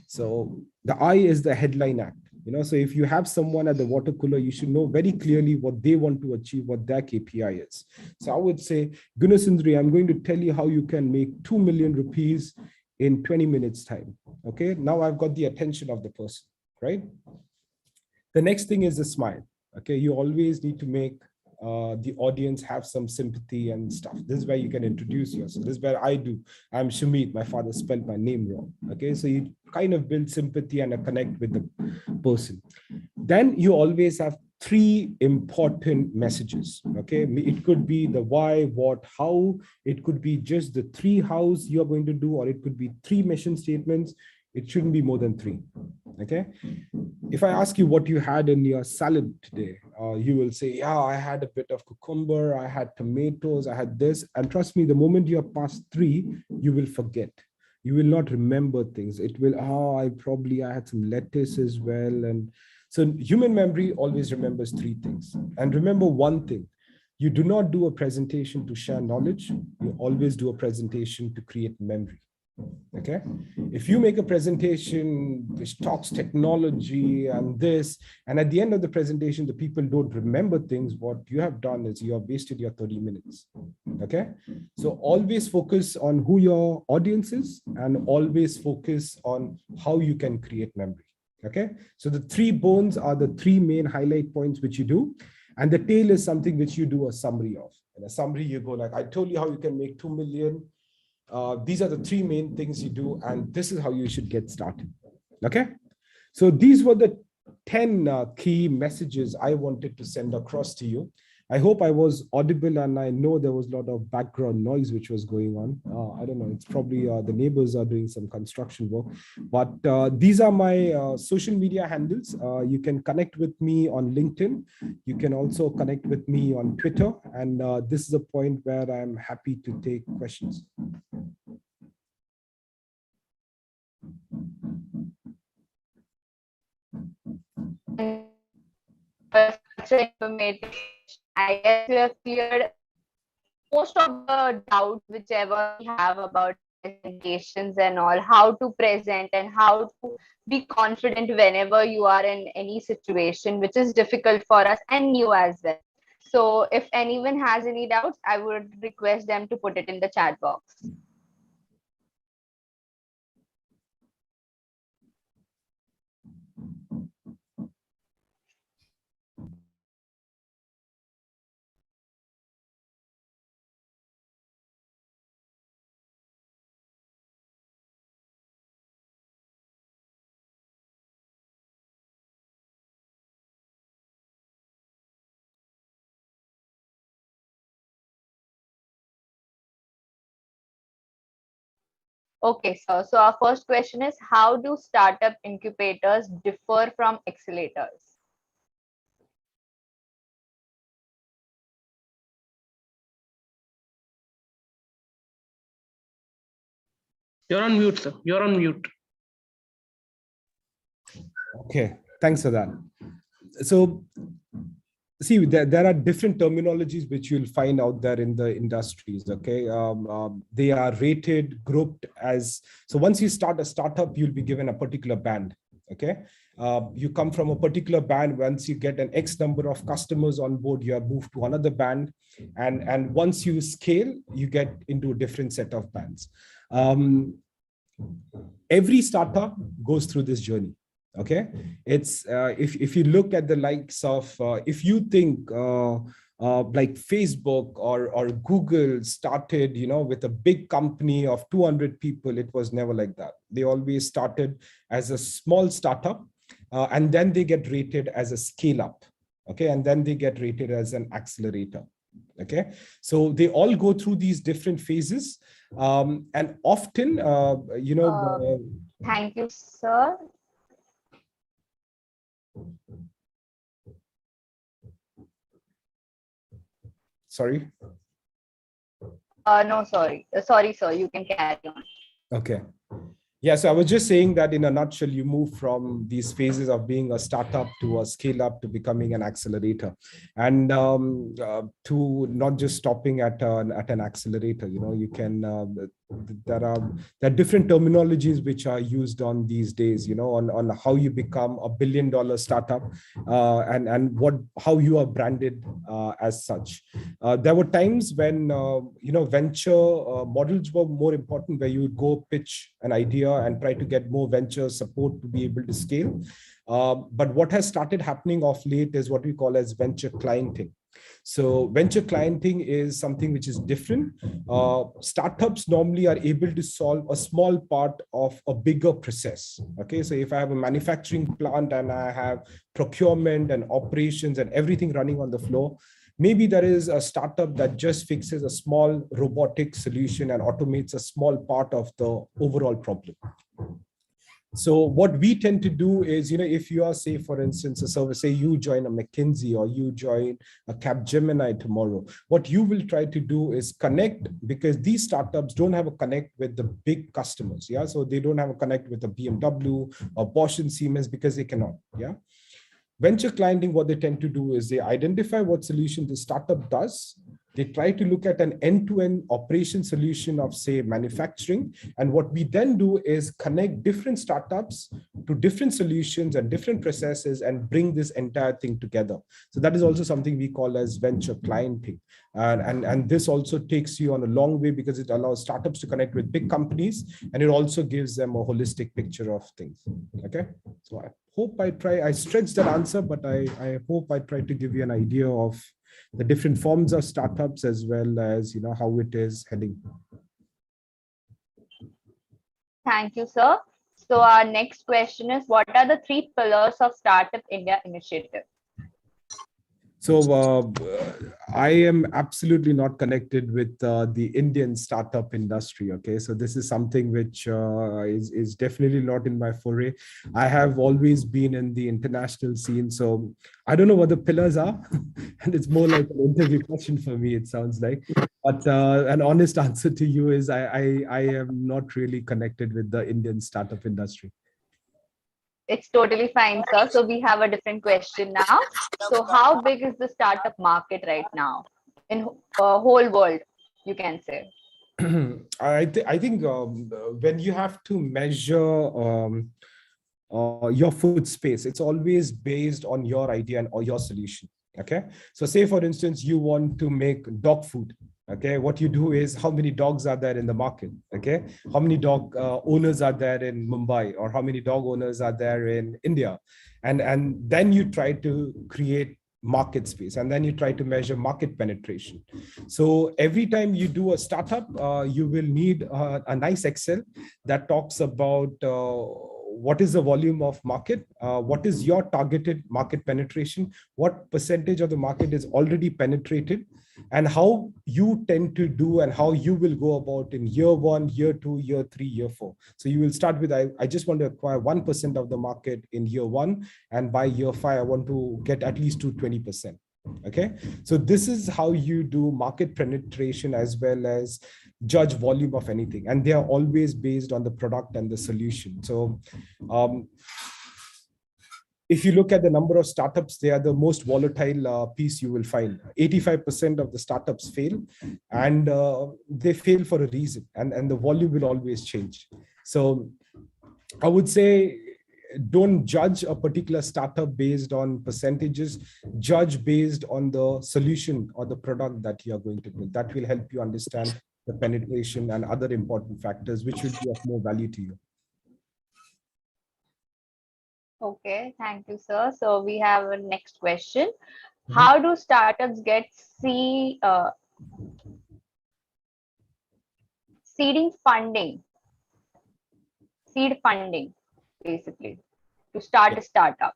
So the eye is the headline act. So if you have someone at the water cooler, you should know very clearly what they want to achieve, what their KPI is. So I would say, Gunasundari, I'm going to tell you how you can make 2 million rupees in 20 minutes time. Okay, now I've got the attention of the person, right? The next thing is a smile. Okay, you always need to make the audience have some sympathy and stuff. This is where you can introduce yourself. This is where I do. I'm Shumit. My father spelled my name wrong. Okay, so you kind of build sympathy and a connect with the person. Then you always have 3 important messages. Okay, it could be the why, what, how. It could be just the 3 hows you're going to do, or it could be 3 mission statements. It shouldn't be more than 3. Okay. If I ask you what you had in your salad today, you will say, yeah, I had a bit of cucumber, I had tomatoes, I had this. And trust me, the moment you have passed 3, you will forget. You will not remember things. It will, I had some lettuce as well. And so human memory always remembers 3 things. And remember one thing, you do not do a presentation to share knowledge. You always do a presentation to create memory. Okay, if you make a presentation which talks technology and this, and at the end of the presentation the people don't remember things, what you have done is you have wasted your 30 minutes. Okay, so always focus on who your audience is and always focus on how you can create memory. Okay, so the 3 bones are the 3 main highlight points which you do, and the tail is something which you do a summary of. In a summary you go like, I told you how you can make 2 million. These are the 3 main things you do, and this is how you should get started. Okay, so these were the 10 key messages I wanted to send across to you. I hope I was audible, and I know there was a lot of background noise which was going on. I don't know, it's probably the neighbors are doing some construction work, but these are my social media handles. You can connect with me on LinkedIn. You can also connect with me on Twitter, and this is a point where I'm happy to take questions. Such an informative. I guess we have cleared most of the doubts whichever we have about presentations and all, how to present and how to be confident whenever you are in any situation which is difficult for us and you as well. So if anyone has any doubts, I would request them to put it in the chat box. Okay, so our first question is, how do startup incubators differ from accelerators? You're on mute, sir. You're on mute. Okay, thanks for that. So see, there are different terminologies which you'll find out there in the industries. Okay, they are rated, grouped as, so once you start a startup, you'll be given a particular band. Okay, you come from a particular band. Once you get an X number of customers on board, you are moved to another band, and once you scale, you get into a different set of bands. Every startup goes through this journey. Okay, it's if you look at the likes of if you think like Facebook or Google started, with a big company of 200 people, it was never like that. They always started as a small startup, and then they get rated as a scale up. Okay, and then they get rated as an accelerator. Okay, so they all go through these different phases, and often Thank you, sir. Sorry. No, sorry, sir. You can carry on. Okay. Yeah, so I was just saying that in a nutshell, you move from these phases of being a startup to a scale up to becoming an accelerator, and to not just stopping at an accelerator. You can there are different terminologies which are used on these days, on how you become a $1 billion startup, and how you are branded as such. There were times when venture models were more important, where you would go pitch an idea and try to get more venture support to be able to scale. But what has started happening of late is what we call as venture clienting. So venture clienting is something which is different. Startups normally are able to solve a small part of a bigger process. Okay, so if I have a manufacturing plant and I have procurement and operations and everything running on the floor, maybe there is a startup that just fixes a small robotic solution and automates a small part of the overall problem. So what we tend to do is, if you are, say, for instance, a service, say you join a McKinsey or you join a Capgemini tomorrow, what you will try to do is connect, because these startups don't have a connect with the big customers. Yeah. So they don't have a connect with a BMW or Bosch and Siemens because they cannot. Yeah. Venture clienting, what they tend to do is they identify what solution the startup does. They try to look at an end-to-end operation solution of, say, manufacturing. And what we then do is connect different startups to different solutions and different processes and bring this entire thing together. So that is also something we call as venture clienting. And this also takes you on a long way, because it allows startups to connect with big companies, and it also gives them a holistic picture of things. Okay. So I stretched that answer, but I hope I tried to give you an idea of the different forms of startups, as well as, how it is heading. Thank you, sir. So our next question is, what are the 3 pillars of Startup India initiative? So I am absolutely not connected with the Indian startup industry. Okay, so this is something which is definitely not in my foray. I have always been in the international scene, so I don't know what the pillars are, and it's more like an interview question for me, it sounds like. But an honest answer to you is I am not really connected with the Indian startup industry. It's totally fine, sir. So we have a different question now. So how big is the startup market right now in whole world, you can say? I think when you have to measure your food space, it's always based on your idea or your solution. Okay, so say for instance you want to make dog food. Okay, what you do is, how many dogs are there in the market? Okay, how many dog owners are there in Mumbai, or how many dog owners are there in India? And then you try to create market space, and then you try to measure market penetration. So every time you do a startup, you will need a nice Excel that talks about what is the volume of market, what is your targeted market penetration, what percentage of the market is already penetrated, and how you tend to do and how you will go about in year 1, year 2, year 3, year 4. So you will start with, I just want to acquire 1% of the market in year 1, and by year 5 I want to get at least to 20%. Okay, so this is how you do market penetration as well as judge volume of anything, and they are always based on the product and the solution. So if you look at the number of startups, they are the most volatile piece you will find. 85% of the startups fail, and they fail for a reason, and the volume will always change. So I would say, don't judge a particular startup based on percentages, judge based on the solution or the product that you are going to build. That will help you understand the penetration and other important factors which will be of more value to you. Okay, thank you, sir. So we have a next question. How do startups get seeding funding? Seed funding, basically, to start a startup.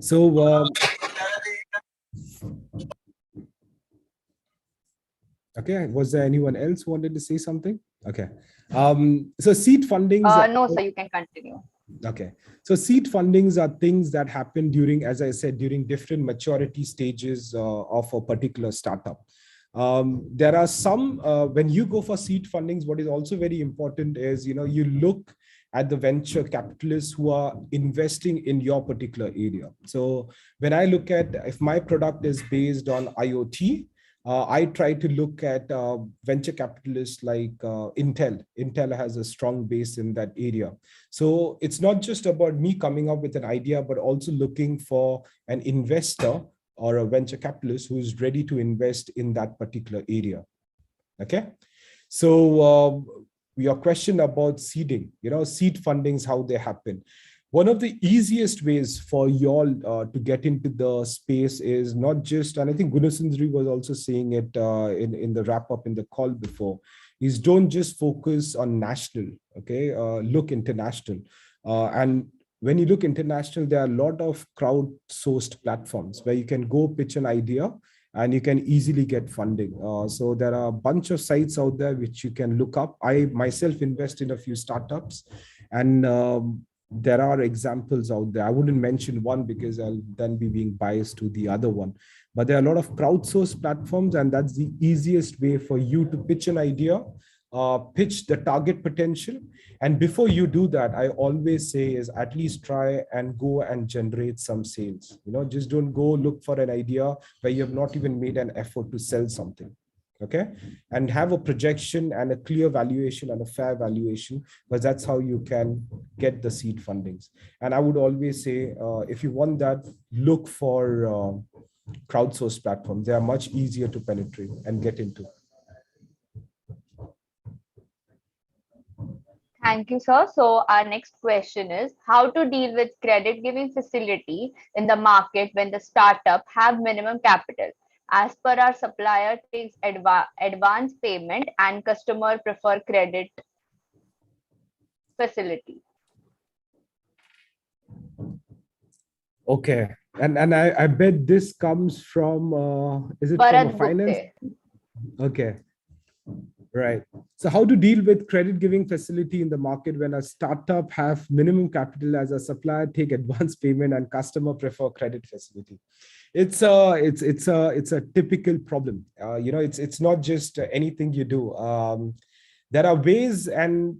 So okay, was there anyone else who wanted to say something? Okay, so seed fundings. No, sir, you can continue. Okay, so seed fundings are things that happen during, as I said, during different maturity stages of a particular startup. There are some, when you go for seed fundings, what is also very important is, you look at the venture capitalists who are investing in your particular area. So when I look at, if my product is based on IoT, I try to look at venture capitalists like Intel. Intel has a strong base in that area. So it's not just about me coming up with an idea, but also looking for an investor or a venture capitalist who is ready to invest in that particular area. Okay. So your question about seeding, seed fundings, how they happen. One of the easiest ways for y'all to get into the space is not just, and I think Gunasundari was also saying it in the wrap up in the call before, is don't just focus on national, okay? Look international. And when you look international, there are a lot of crowd-sourced platforms where you can go pitch an idea and you can easily get funding. So there are a bunch of sites out there which you can look up. I myself invest in a few startups, and there are examples out there. I wouldn't mention one because I'll then be being biased to the other one. But there are a lot of crowdsourced platforms, and that's the easiest way for you to pitch an idea, pitch the target potential. And before you do that, I always say is at least try and go and generate some sales. Just don't go look for an idea where you have not even made an effort to sell something. Okay, and have a projection and a clear valuation and a fair valuation, because that's how you can get the seed fundings. And I would always say, if you want that, look for crowdsourced platforms. They are much easier to penetrate and get into. Thank you, sir. So our next question is how to deal with credit giving facility in the market when the startup have minimum capital. As per our supplier takes advance payment and customer prefer credit facility. Okay, and I bet this comes from is it Bharat from a finance? Gupte. Okay. Right. So how to deal with credit giving facility in the market when a startup have minimum capital as a supplier take advance payment and customer prefer credit facility? It's a typical problem. It's not just anything you do. There are ways and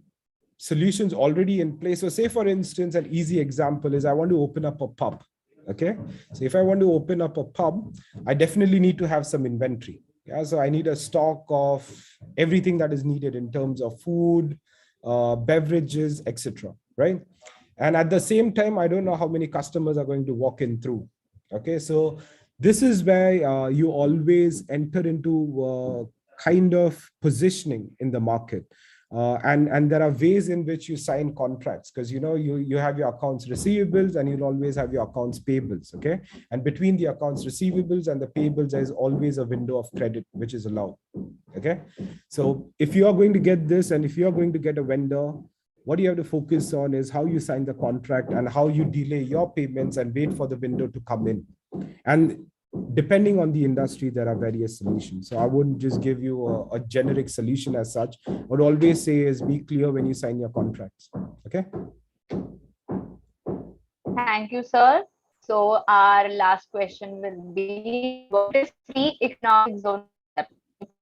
solutions already in place. So say for instance, an easy example is I want to open up a pub. Okay. So if I want to open up a pub, I definitely need to have some inventory. Yeah, so I need a stock of everything that is needed in terms of food, beverages, etc. Right? And at the same time, I don't know how many customers are going to walk in through. Okay, so this is where you always enter into kind of positioning in the market. And there are ways in which you sign contracts, because you have your accounts receivables and you'll always have your accounts payables. Okay, and between the accounts receivables and the payables, there is always a window of credit which is allowed. Okay, so if you are going to get this and if you are going to get a vendor, what you have to focus on is how you sign the contract and how you delay your payments and wait for the window to come in. And depending on the industry, there are various solutions. So I wouldn't just give you a generic solution as such. What I always say is be clear when you sign your contracts. Okay. Thank you, sir. So our last question will be, what is free economic zone?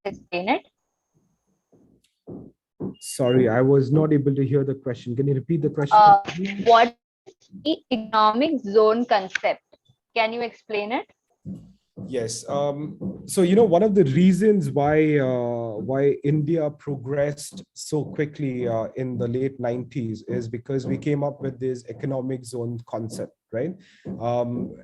Explain it. Sorry, I was not able to hear the question. Can you repeat the question? What is the economic zone concept? Can you explain it? Yes. So one of the reasons why India progressed so quickly in the late 90s is because we came up with this economic zone concept, right?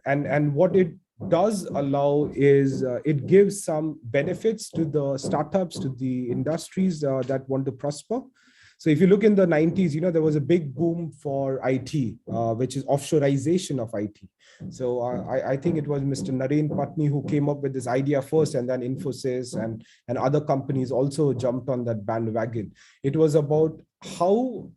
And what it does allow is it gives some benefits to the startups, to the industries that want to prosper. So if you look in the 90s, there was a big boom for IT, which is offshoreization of IT. So I think it was Mr. Naren Patni who came up with this idea first, and then Infosys and other companies also jumped on that bandwagon. It was about how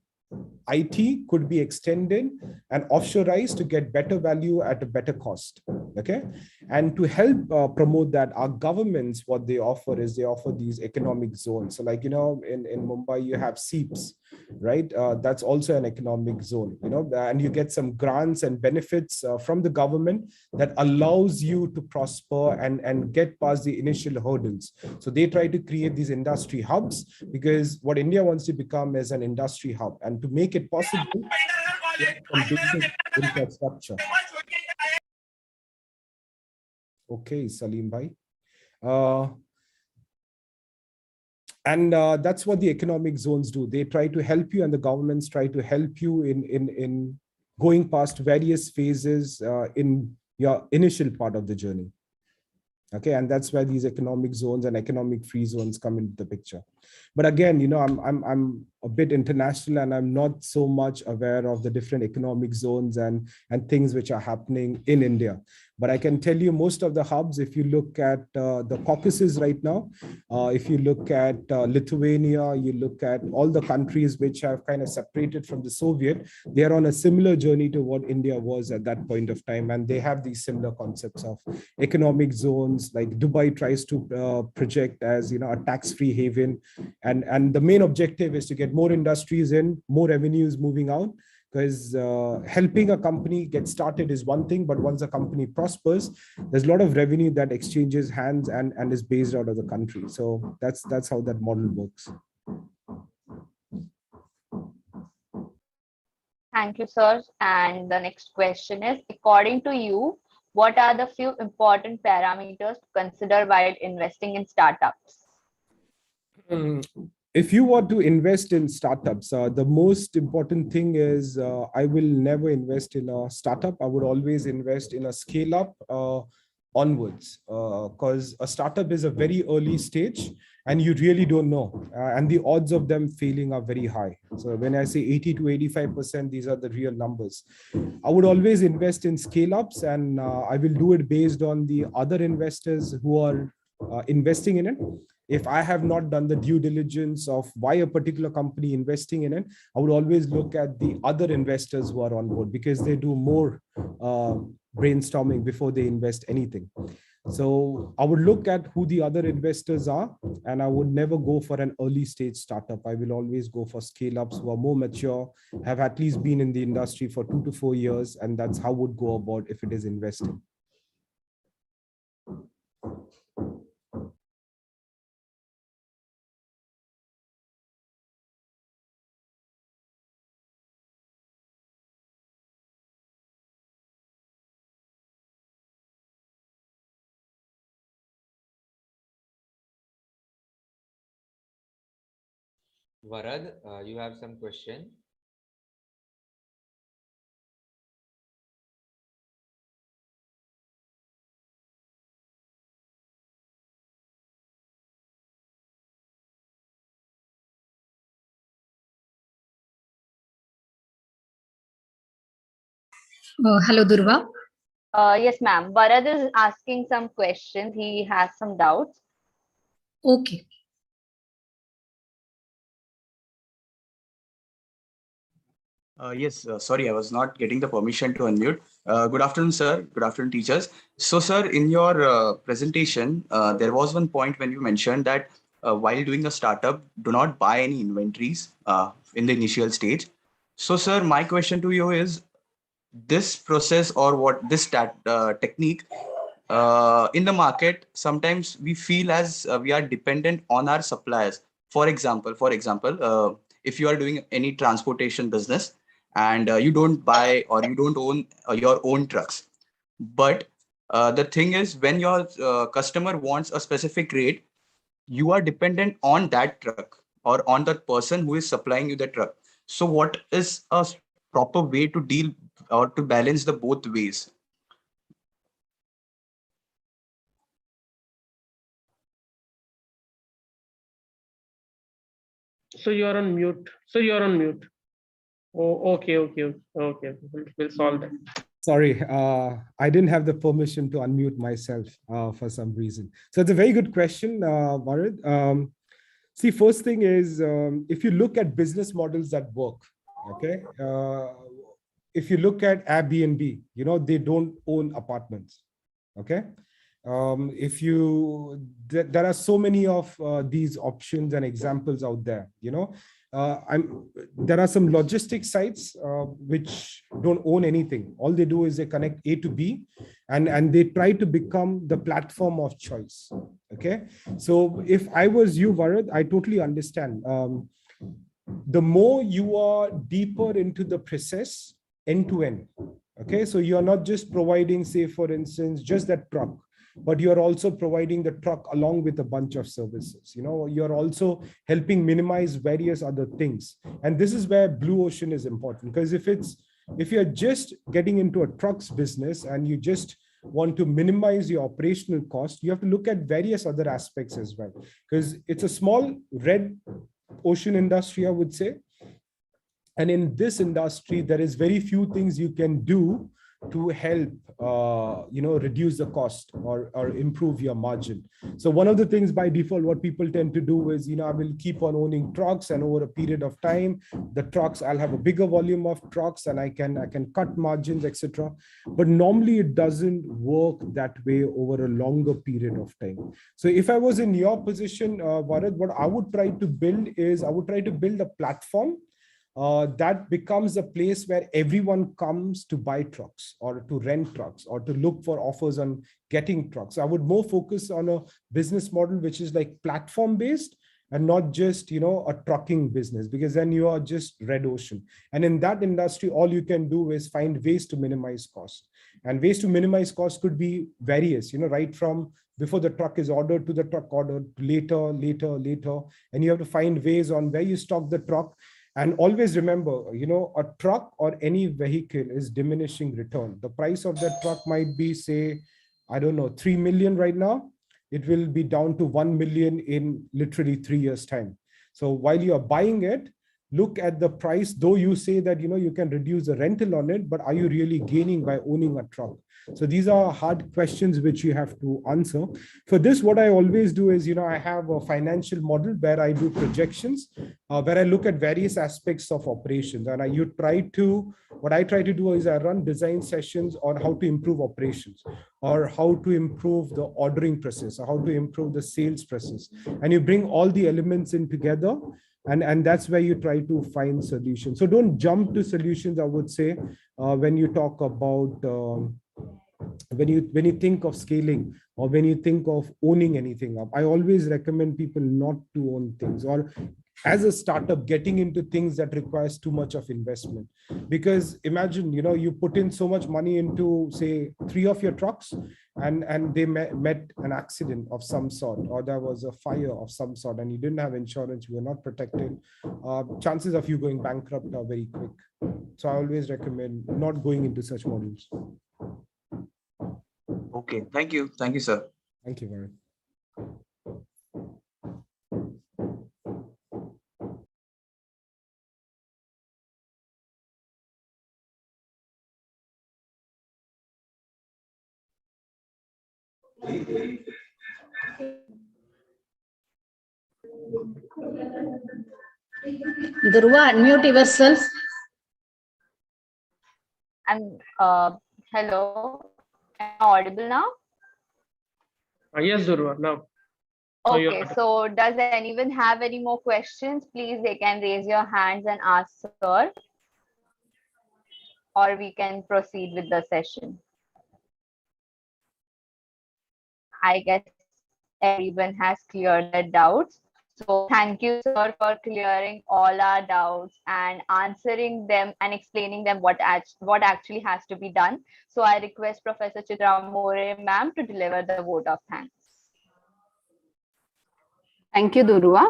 IT could be extended and offshoreized to get better value at a better cost. Okay. And to help promote that, our governments, what they offer is they offer these economic zones. So like, in Mumbai, you have SEEPs, right? That's also an economic zone, and you get some grants and benefits from the government that allows you to prosper and get past the initial hurdles. So they try to create these industry hubs, because what India wants to become is an industry hub. And to make it possible, some basic infrastructure. Okay, Salim bhai. And that's what the economic zones do. They try to help you, and the governments try to help you in going past various phases in your initial part of the journey. Okay, and that's where these economic zones and economic free zones come into the picture. But again, you know, I'm a bit international, and I'm not so much aware of the different economic zones and things which are happening in India. But I can tell you, most of the hubs, if you look at the Caucasus right now, if you look at Lithuania, you look at all the countries which have kind of separated from the Soviet, they are on a similar journey to what India was at that point of time. And they have these similar concepts of economic zones, like Dubai tries to project as, you know, a tax-free haven. And the main objective is to get more industries in, more revenues moving out, because helping a company get started is one thing, but once a company prospers, there's a lot of revenue that exchanges hands and is based out of the country. So that's how that model works. Thank you, sir. And the next question is, according to you, what are the few important parameters to consider while investing in startups? If you want to invest in startups, the most important thing is I will never invest in a startup. I would always invest in a scale up onwards, because a startup is a very early stage and you really don't know. And the odds of them failing are very high. So when I say 80 to 85%, these are the real numbers. I would always invest in scale ups, and I will do it based on the other investors who are investing in it. If I have not done the due diligence of why a particular company investing in it, I would always look at the other investors who are on board, because they do more brainstorming before they invest anything. So I would look at who the other investors are, and I would never go for an early stage startup. I will always go for scale ups who are more mature, have at least been in the industry for 2 to 4 years, and that's how I would go about if it is investing. Varad, you have some question? Hello, Durva. Yes, ma'am. Bharat is asking some questions. He has some doubts. Okay. Yes, sorry, I was not getting the permission to unmute. Good afternoon, sir. Good afternoon, teachers. So, sir, in your presentation, there was one point when you mentioned that while doing a startup, do not buy any inventories in the initial stage. So, sir, my question to you is, this process or what this technique in the market, sometimes we feel as we are dependent on our suppliers. For example, if you are doing any transportation business and you don't buy or you don't own your own trucks, but the thing is, when your customer wants a specific rate, you are dependent on that truck or on that person who is supplying you the truck. So what is a proper way to deal or to balance the both ways? So you're on mute. So you're on mute. Oh, okay. We'll solve that. Sorry, I didn't have the permission to unmute myself for some reason. So it's a very good question, Varad. See, first thing is, if you look at business models that work, okay, if you look at Airbnb, you know, they don't own apartments, okay. If you, there are so many of these options and examples out there, you know. There are some logistics sites which don't own anything. All they do is they connect A to B, and they try to become the platform of choice. Okay, so if I was you, Varad, I totally understand. The more you are deeper into the process, end to end. Okay, so you're not just providing, say, for instance, just that truck. but you're also providing the truck along with a bunch of services. You're also helping minimize various other things. And this is where blue ocean is important, because if you're just getting into a trucks business and you just want to minimize your operational cost, you have to look at various other aspects as well, because it's a small red ocean industry, I would say. And in this industry, there is very few things you can do to help reduce the cost or improve your margin. So one of the things by default what people tend to do is, I will keep on owning trucks, and over a period of time the trucks, I'll have a bigger volume of trucks and I can cut margins, etc. But normally it doesn't work that way over a longer period of time. So if I was in your position, Bharat, what I would try to build is, I would try to build a platform that becomes a place where everyone comes to buy trucks or to rent trucks or to look for offers on getting trucks. I would more focus on a business model which is like platform based and not just, a trucking business, because then you are just red ocean. And in that industry, all you can do is find ways to minimize cost. And ways to minimize cost could be various, right from before the truck is ordered to the truck ordered, later. And you have to find ways on where you stock the truck. And always remember, a truck or any vehicle is diminishing return. The price of that truck might be, say, I don't know, 3 million right now. It will be down to 1 million in literally 3 years' time. So while you are buying it, look at the price, though you say that, you can reduce the rental on it, but are you really gaining by owning a truck? So these are hard questions which you have to answer. For this, what I always do is, I have a financial model where I do projections, where I look at various aspects of operations. And what I try to do is I run design sessions on how to improve operations, or how to improve the ordering process, or how to improve the sales process. And you bring all the elements in together, and that's where you try to find solutions. So don't jump to solutions, I would say, when you talk about when you think of scaling, or when you think of owning anything up. I always recommend people not to own things, or as a startup getting into things that requires too much of investment. Because imagine, you put in so much money into, say, 3 of your trucks, and they met an accident of some sort, or there was a fire of some sort, and you didn't have insurance, you were not protected. Chances of you going bankrupt are very quick. So I always recommend not going into such models. Okay, thank you, sir. Thank you, Varun. Durva, unmute yourself. And hello, am I audible now? Yes, Durva, now. So Okay, so does anyone have any more questions? Please, they can raise your hands and ask, sir. Or we can proceed with the session. I guess everyone has cleared their doubts. So thank you, sir, for clearing all our doubts and answering them and explaining them what actually has to be done. So I request Professor Chitra More, ma'am, to deliver the vote of thanks. Thank you, Durva.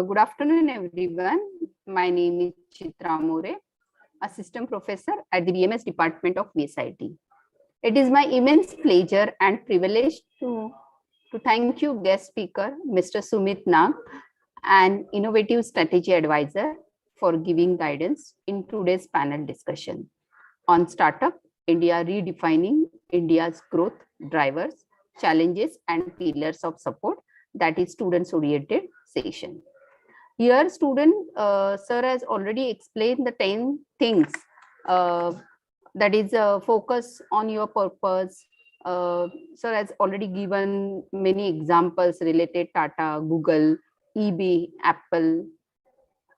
Good afternoon, everyone. My name is Chitra More, Assistant Professor at the BMS Department of VSIT. It is my immense pleasure and privilege to thank you, guest speaker, Mr. Sumit Nag, an innovative strategy advisor, for giving guidance in today's panel discussion on Startup India Redefining India's Growth Drivers, Challenges and Pillars of Support, that is students-oriented session. Here, sir has already explained the 10 things, that is focus on your purpose. Sir has already given many examples related Tata, Google, eBay, Apple.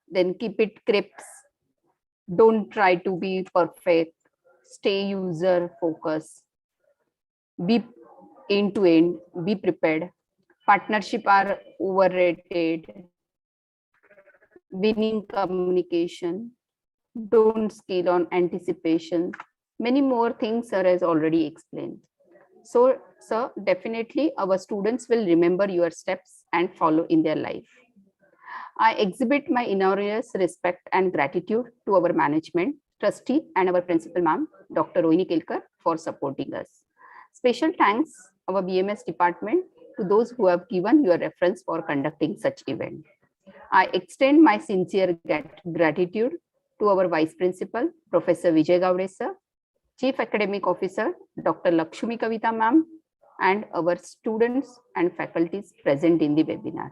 Then keep it crisp. Don't try to be perfect. Stay user focused. Be end to end. Be prepared. Partnership are overrated. Winning communication. Don't scale on anticipation. Many more things sir has already explained. So, sir, definitely our students will remember your steps and follow in their life. I exhibit my enormous respect and gratitude to our management, trustee, and our principal ma'am, Dr. Rohini Kelkar, for supporting us. Special thanks our BMS department to those who have given your reference for conducting such event. I extend my sincere gratitude to our Vice Principal, Professor Vijay Gowde sir, Chief Academic Officer, Dr. Lakshmi Kavita ma'am, and our students and faculties present in the webinar.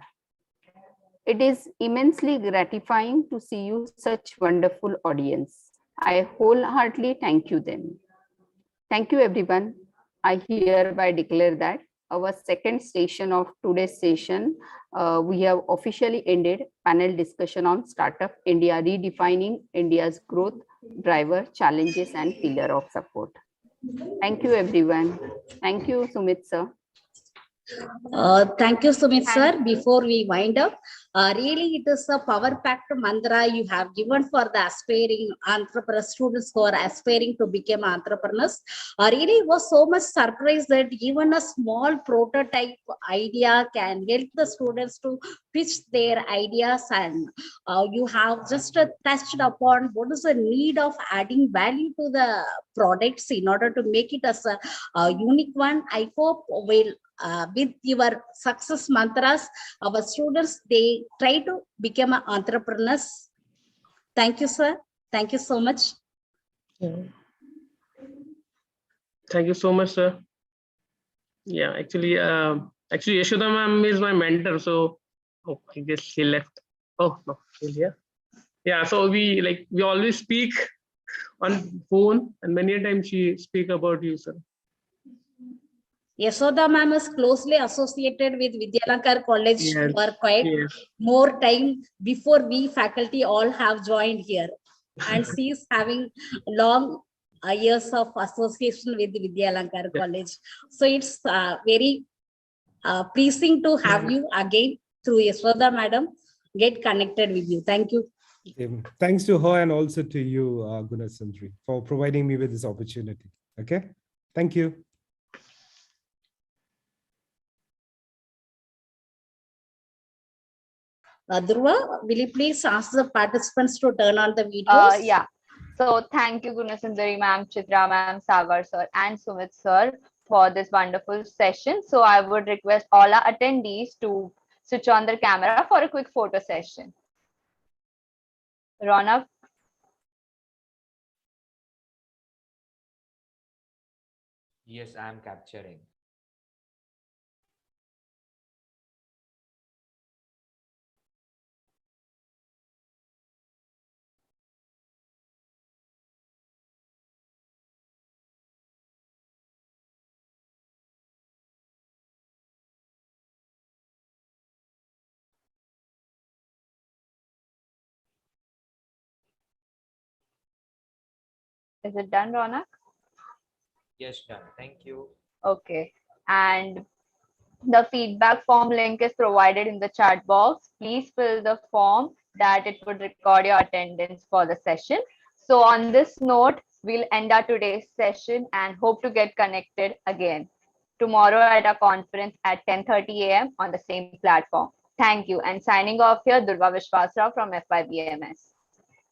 It is immensely gratifying to see you such wonderful audience. I wholeheartedly thank you them. Thank you everyone. I hereby declare that our second session of today's session, we have officially ended panel discussion on Startup India, redefining India's growth driver, challenges and pillar of support. Thank you everyone. Thank you Sumit sir. Thank you, Sumit sir. Before we wind up, really it is a power-packed mantra you have given for the aspiring entrepreneur students who are aspiring to become entrepreneurs. Really was so much surprised that even a small prototype idea can help the students to pitch their ideas, and you have just touched upon what is the need of adding value to the products in order to make it as a unique one. I hope with your success mantras, our students, they try to become entrepreneurs. Thank you, sir. Thank you so much. Thank you so much, sir. Yeah, actually, Yashoda ma'am is my mentor, so I guess she left. Oh no, she's here. Yeah, so we always speak on phone, and many a time she speak about you, sir. Yashoda ma'am is closely associated with Vidyalankar College Yes, for quite yes. more time before we faculty all have joined here. And she is having long years of association with Vidyalankar College. So it's very pleasing to have you again through Yashoda madam, get connected with you. Thank you. Thanks to her and also to you, Gunasundri, for providing me with this opportunity. Okay, thank you. Dhruva, will you please ask the participants to turn on the videos? Yeah. So thank you, Gunasundari ma'am, Chitra ma'am, Sagar sir, and Sumit sir for this wonderful session. So I would request all our attendees to switch on their camera for a quick photo session. Ronak. Yes, I am capturing. Is it done, Ronak? Yes, done. Thank you. Okay. And the feedback form link is provided in the chat box. Please fill the form that it would record your attendance for the session. So on this note, we'll end our today's session and hope to get connected again tomorrow at our conference at 10:30 a.m. on the same platform. Thank you. And signing off here, Durva Vishwasrao from FIBMS.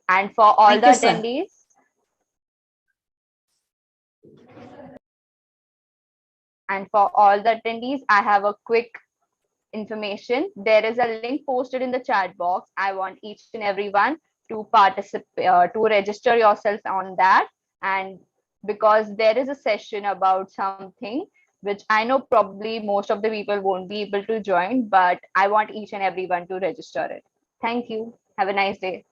And for all Thank the you, sir. attendees, I have a quick information. There is a link posted in the chat box. I want each and everyone to participate, to register yourself on that. And because there is a session about something which I know probably most of the people won't be able to join, but I want each and everyone to register it. Thank you. Have a nice day.